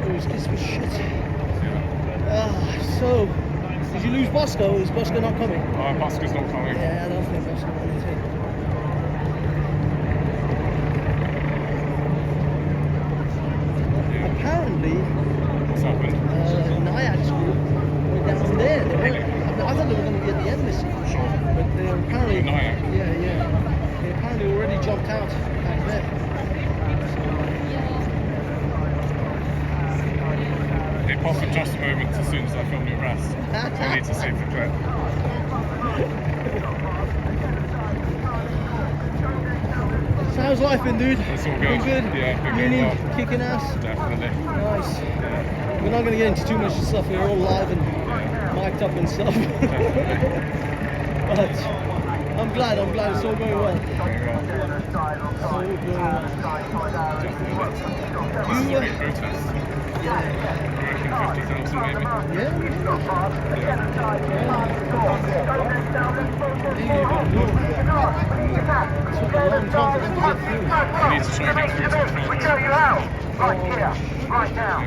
Always gives me shit. So, did you lose Bosco? Is Bosco not coming? Bosco's not coming. Yeah, I don't think Bosco will take. Apparently, what's happened? Nyack's group were down there. I thought they were going to be at the embassy, but they apparently. Nyack? Yeah. They apparently already jumped out back there. They paused for just a moment as soon as I filmed the arrest. I need to save the clip. So how's life been, dude? It's all good. Been good? Yeah, been Uni, good. Well. kicking ass? Definitely. Nice. Yeah. We're not going to get into too much stuff. We're all live and mic'd up and stuff. But I'm glad it's all going well. It's all going well. This is a big protest. I reckon 50,000 maybe. Yeah. Took a long time for them to get through. We need to try and get through to the front. We'll show you how. Right here, right now.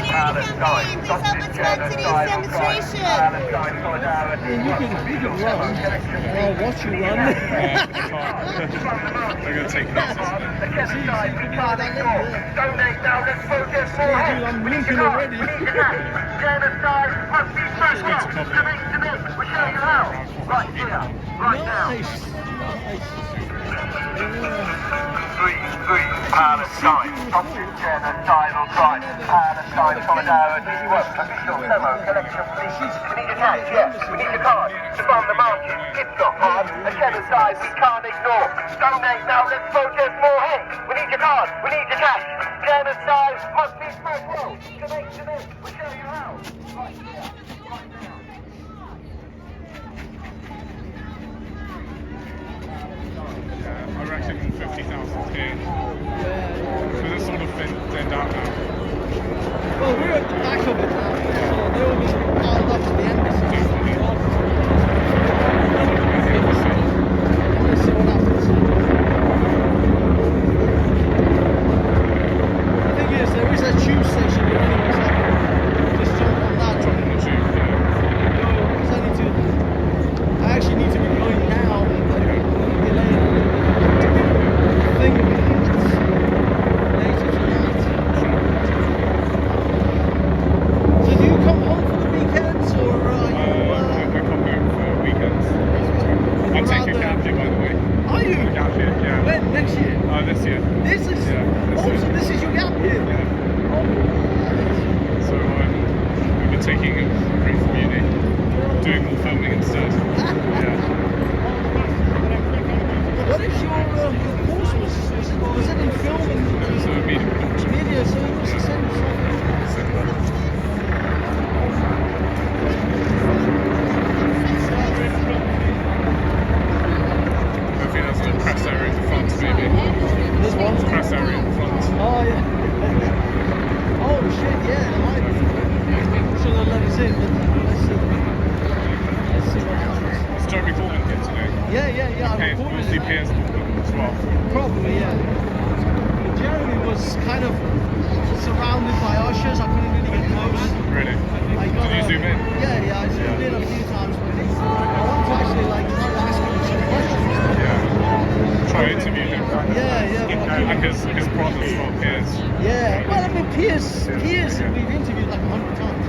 Palestine, justice, genocide, Palestine, solidarity. You can run, and I'll watch you run. They're going to take pieces. The genocide we can't ignore. Donate now, let's protest more. I'm blinking already. Genocide must be stopped. Donate to me. We'll show you how. Right here, right now. Free Palestine, justice, genocidal crime. Palestine, solidarity, work, official, demo, collection, police. We need your cash, yes. We need your card to fund the marches. It's not hard. A genocide we can't ignore. Donate now, let's protest more. Hey, we need your card. We need your cash. Genocide must be stopped. Donate to me. We'll show you how. Right here, right now. I reckon 50,000 here. But it's sort of thinned out now. Well, we're at the back of it now, so they're all going to be piled up to the embassy. Let's see what happens. The thing is, there is a tube station here anyway, so just jump on that. Jump on the tube, I actually need to be going now, but delayed. The thing is, later tonight. So do you come home for the weekends, or are you... I come home for weekends. I'm taking a gap year, by the way. Are you? A gap year, yeah. When? Next year? This year. This is... Yeah. So this is your gap year? Yeah. So we've been taking a break from uni, doing more filming instead. Yeah. What is your course? Was it in film? So media production. Media, so it was the same. Hopefully there's a press area in the front, maybe. There's one? Press area in the front. Oh, yeah. Oh, shit, yeah. Should have let us in, but let's see. Let's see what happens. also recording here today. Yeah. I recorded Mostly it. Piers as well. Probably, yeah. But Jeremy was kind of surrounded by ushers. I couldn't really get close. Really? Did you zoom in? Yeah. I zoomed in a few times, but I wanted to actually like try to ask him some questions. Yeah. Try to interview him. Yeah. And his brother as well, Piers. Yeah. Well, I mean, Piers, we've interviewed like 100 times.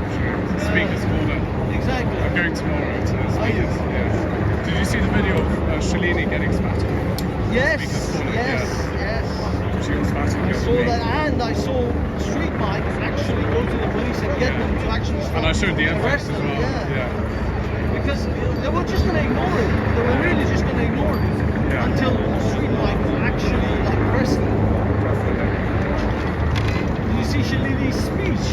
Speakers corner. Exactly. I'm going tomorrow to the speakers. Yeah. Did you see the video of Shalini getting spat on? Yes. Speakers corner. Yes. She got spat on. I saw that, and I saw street bikes actually go to the police and get them to actually stop. And I showed the arrest evidence as them. well. Yeah. Because they were just going to ignore it. They were really just going to ignore it until the street bike actually like pressed them. Did you see Shalini's speech?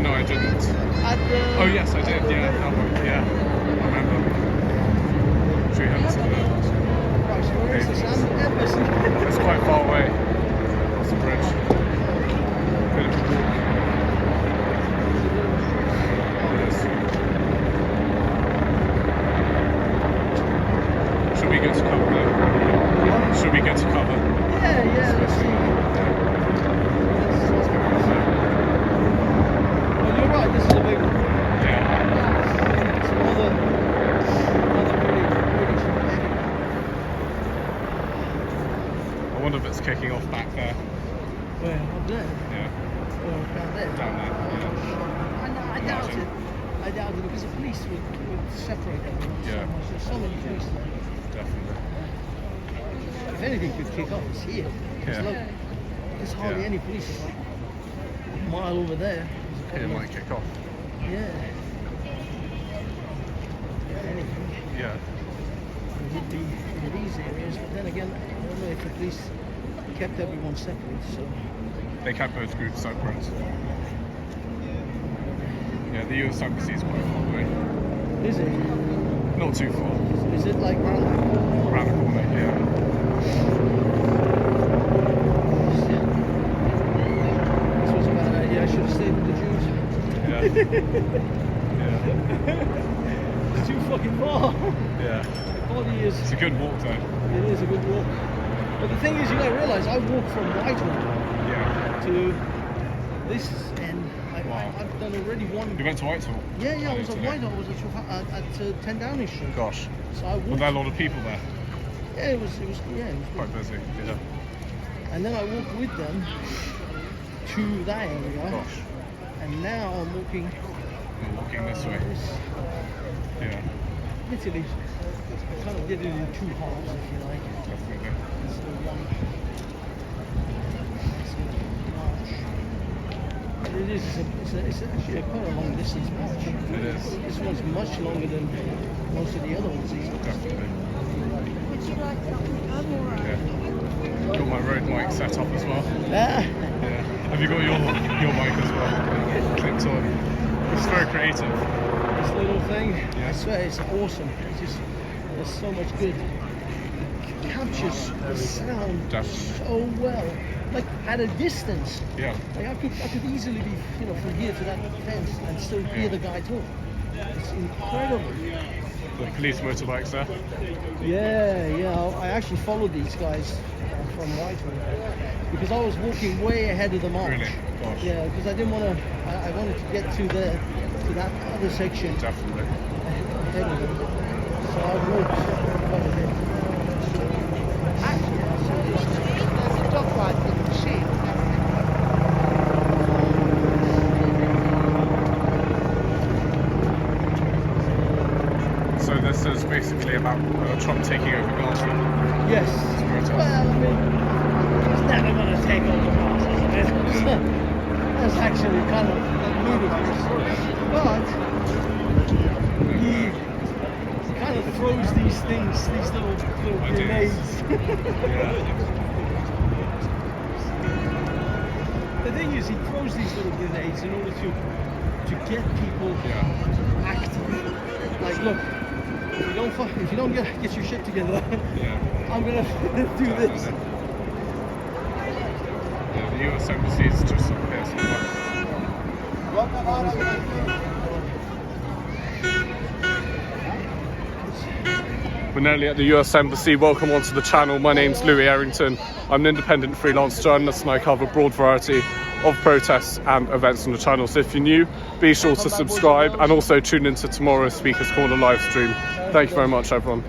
No, I didn't. At the... Oh yes, I did. Yeah, that one. Yeah, I remember. She had to Where is this? Embassy. It's quite far away. Across the bridge. Bit of a walk. It is. Should we get to cover there? Should we get to cover? Yeah, let's see. Well, you're right, this is a big one. Yeah. It's another British thing. I wonder if it's kicking off back there. Where? Up there? Yeah. Or down there? Down there, yeah. I doubt it. I doubt it because the police would separate everyone so Yeah. much. There's so many police there. Definitely. If anything could kick off, it's here. Yeah. Look, there's hardly any police. It's like a mile over there. It might kick off. Yeah. If anything, Yeah. it would be in these areas. But then again, I don't know if the police kept everyone separate. So They kept both groups separate. Yeah, the US Embassy is quite far away. is it? Not too far. Is it like round? Around the corner, yeah. This was a bad idea. I should have stayed with the Jews. Yeah. It's too fucking far. Yeah. The body is. It's a good walk though. It is a good walk. But the thing is, you gotta realize I walked from Whitehall to this end. I've done already one. You went to Whitehall? Yeah, I was at Whitehall. I was at 10 Downing Street. Gosh. So I Were walked. there a lot of people there? Yeah, it was Quite busy. Yeah. And then I walked with them to that area. Gosh. And now I'm walking. You're walking this way. Yeah. Literally, kind of did it in two halves, if you like. Definitely. So one. But it is. It's actually quite a long distance march. It is. This one's much longer than most of the other ones. Definitely. Would you like to come or? Yeah. Got my road mic set up as well. Yeah. Yeah. Have you got your mic as well? Clipped on. It's very creative. This little thing, Yeah. I swear it's awesome. It's just, there's so much good. It captures the sound so well. Like at a distance. Yeah. Like I could easily be, from here to that fence and still hear the guy talk. It's incredible. The police motorbikes there. Yeah. I actually followed these guys from Whitehall because I was walking way ahead of the march. Really? Gosh. Yeah, because I didn't want to. I wanted to get to that other section. Definitely. Ahead of them. So I walked quite a bit. There's a dog ride with the sheep. So this is basically about Trump taking over Gaza. Yes. Well, I mean, he's never going to take over Gaza, isn't it? That's actually kind of ludicrous. But he kind of throws these things, these little grenades. The thing is, he throws these little grenades in order to get people active. Like, look, if you don't get your shit together, I'm gonna do this. Yeah, the US Embassy is just up here somewhere. We're nearly at the US Embassy. Welcome onto the channel. My name's Louis Errington. I'm an independent freelance journalist and I cover a broad variety of protests and events on the channel. So if you're new, be sure to subscribe and also tune into tomorrow's Speakers Corner live stream. Thank you very much, everyone.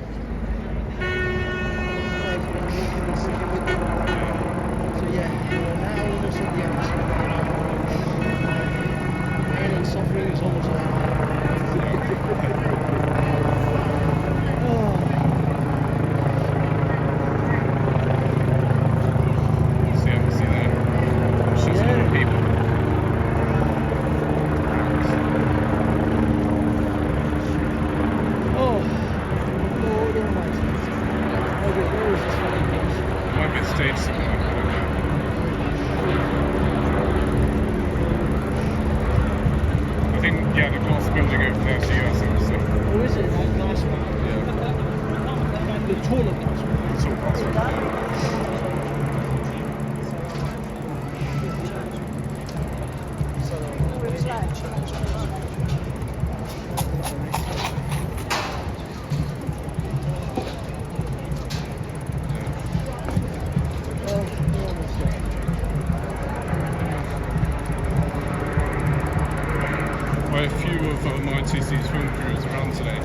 Quite a few of my TC's film crews around today.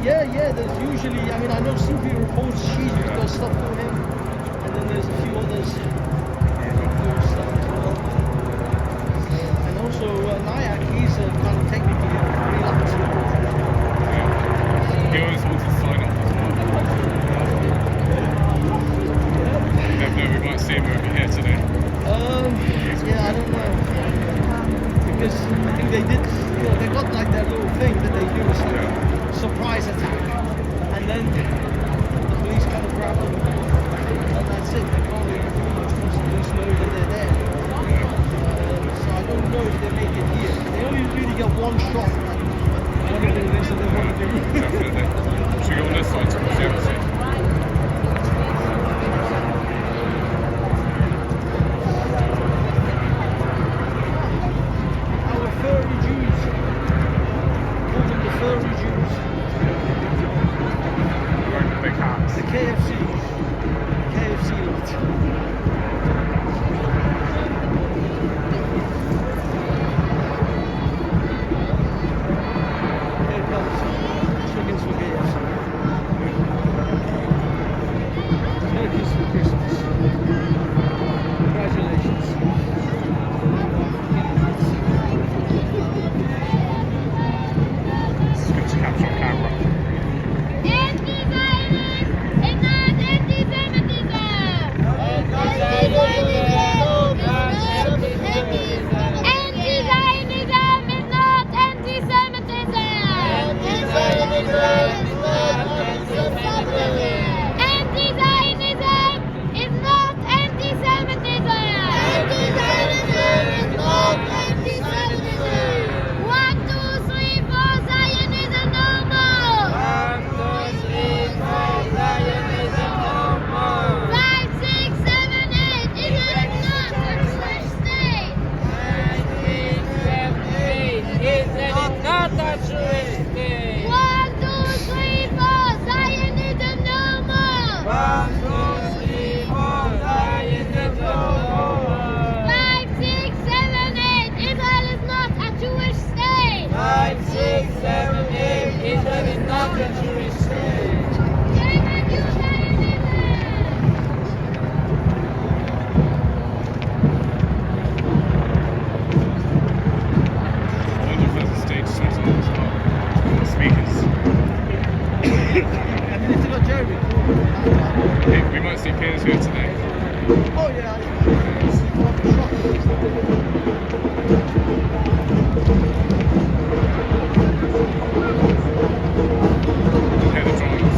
Yeah, there's usually, I mean, I know Sufi reports, she's got stuff for him, and then there's a few others who do stuff as well. And also, Nayak, he's kind of technically freelance. He always wants to sign up as well. You never know, we might see him over here today. Yeah, I don't know. Because I think they did, they got like that little thing that they do, surprise attack, and then the police kind of grab them, and that's it. They can't really do much once the police know that they're there. So I don't know if they make it here. They only really get one shot at whatever it is that they want to do. Definitely. Should we go on this side towards the embassy? The KFC lot. Here comes chickens for KFC. Turkeys for Christmas. Congratulations. It's good to capture on camera. We might see peers here today. Oh yeah. Hear the drums.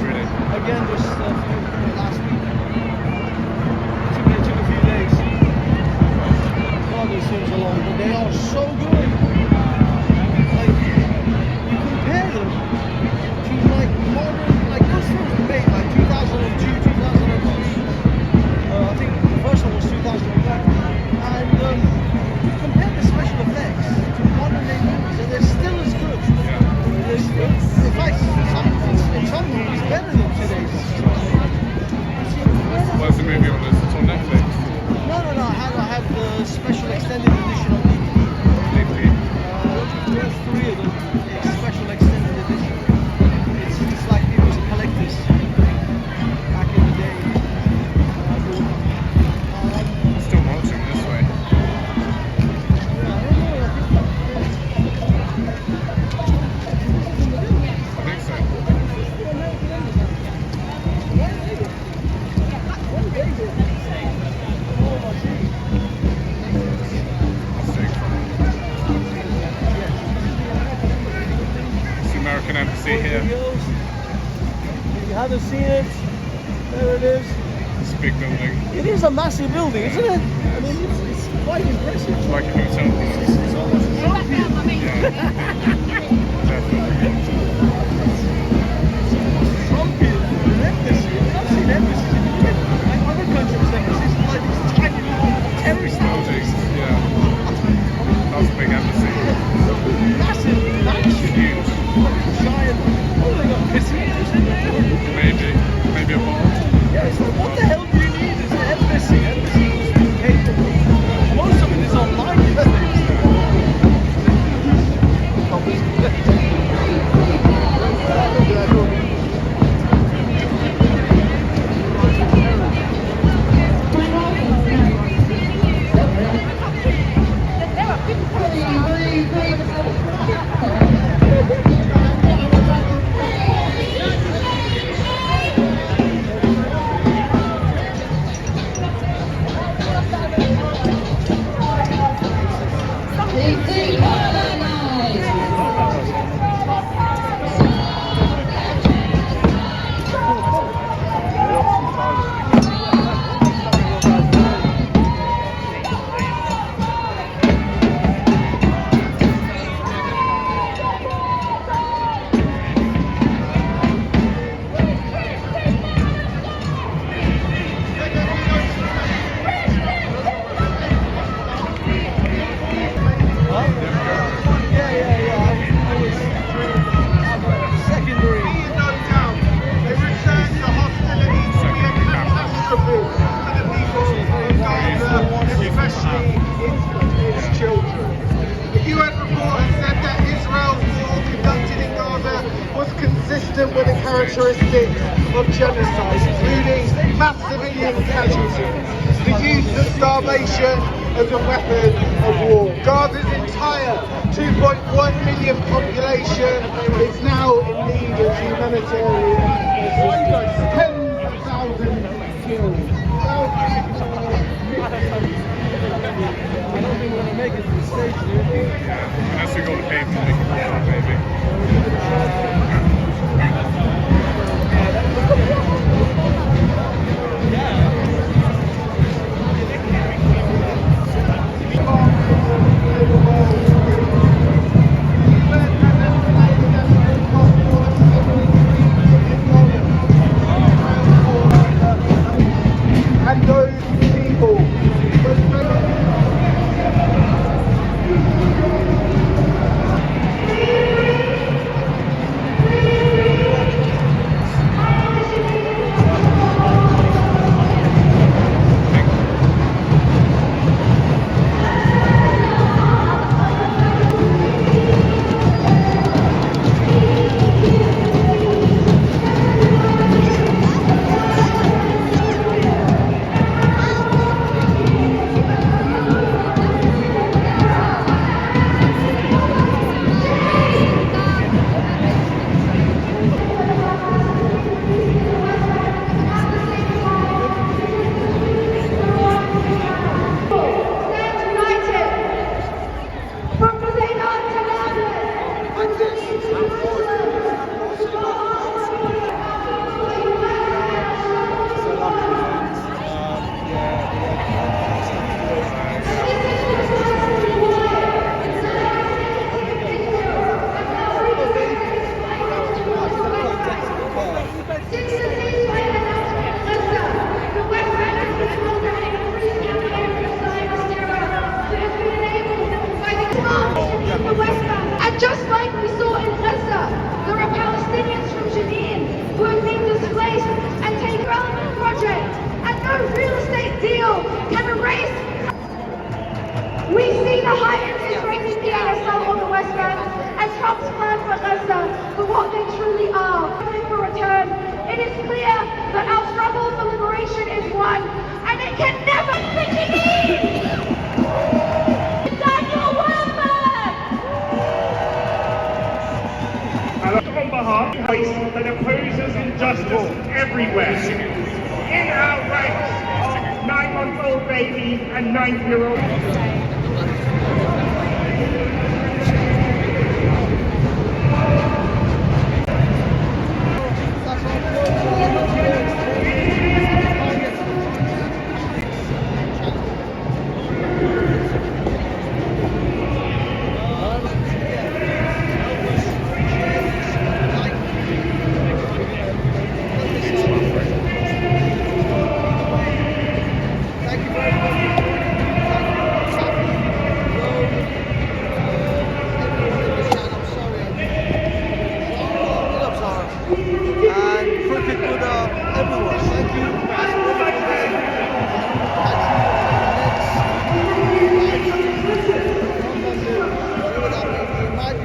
Really? Again, just last week. It took a few days. God, those films are long, but they are so good. Like, you compare them to like modern, like those films were made like 2002, 2003. I think the first one was 2001. And compare the special effects to modern day movies, and they're still as good. In fact, in some movies, better than today's. Where's the movie on this? It's on Netflix. No, I have the special extended edition on DVD. There's 3 of them. It's special extended edition. It's like it was a collector's back in the day. Still watching this way. I think so. It's the American Embassy here. If you haven't seen it, there it is. It's a big building. It is a massive building, isn't it? I mean, it's quite impressive. It's like a hotel. It's almost Trumpian. Yeah. Definitely. Trumpian for an embassy. I've seen embassies in like other countries' embassies, like these tiny little terrorist houses. Yeah. That's a big embassy. Massive mansion. Huge. Giant. Oh, they got casinos in there. Maybe a bar. Yeah, it's like, what the hell do you need as an embassy? Embassy is capable. Most of it is online these days. With the characteristics of genocide, including mass civilian casualties, the use of starvation as a weapon of war. Gaza's entire 2.1 million population is now in need of humanitarian assistance. Tens of thousands killed. I don't think we're going to make it to the stage, dude. Unless we go to pavement, we can walk on, maybe. And those people. everyone, and it can never be. Daniel Welfare! On behalf of voice that opposes injustice everywhere. In our ranks are 9-month-old babies and 9-year-olds.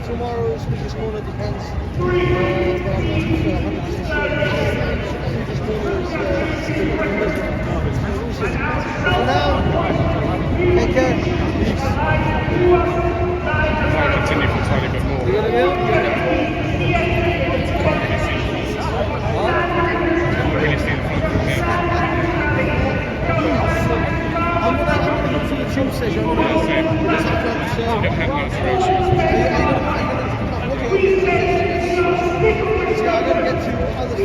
Tomorrow's Speakers Corner depends, but I'm not sure, 100% sure. For now, take care. Might continue for a tiny bit more. You gonna go? Can't really see the front from here. I'm gonna go to the tube station. I'm gonna go Independent alterations. I gotta get to other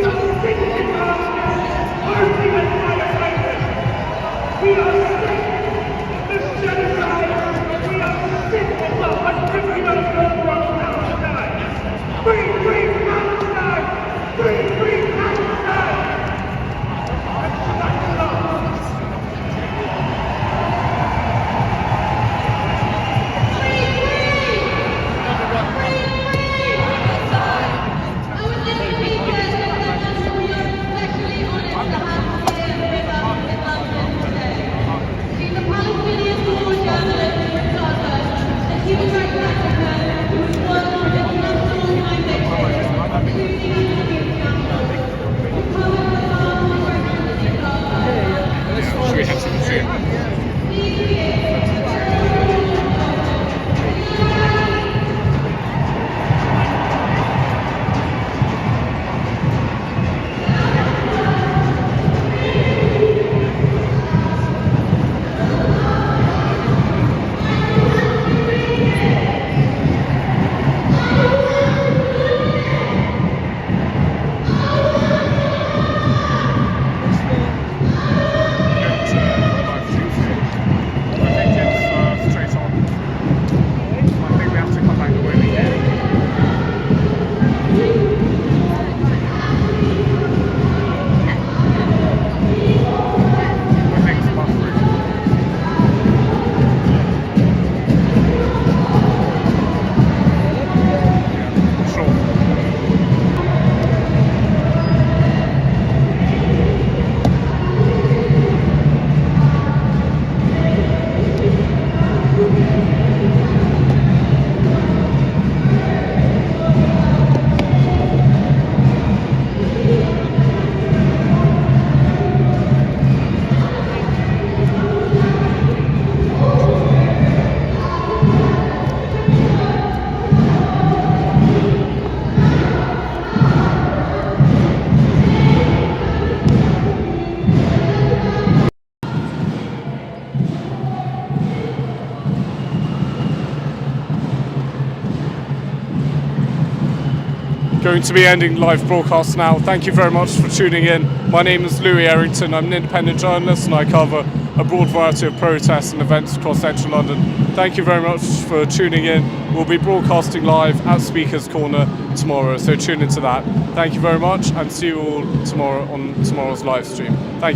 Should we head to the tube? Going to be ending live broadcast now. Thank you very much for tuning in. My name is Louis Errington. I'm an independent journalist and I cover a broad variety of protests and events across central London. Thank you very much for tuning in. We'll be broadcasting live at Speakers Corner tomorrow, so tune into that. Thank you very much and see you all tomorrow on tomorrow's live stream. Thank you.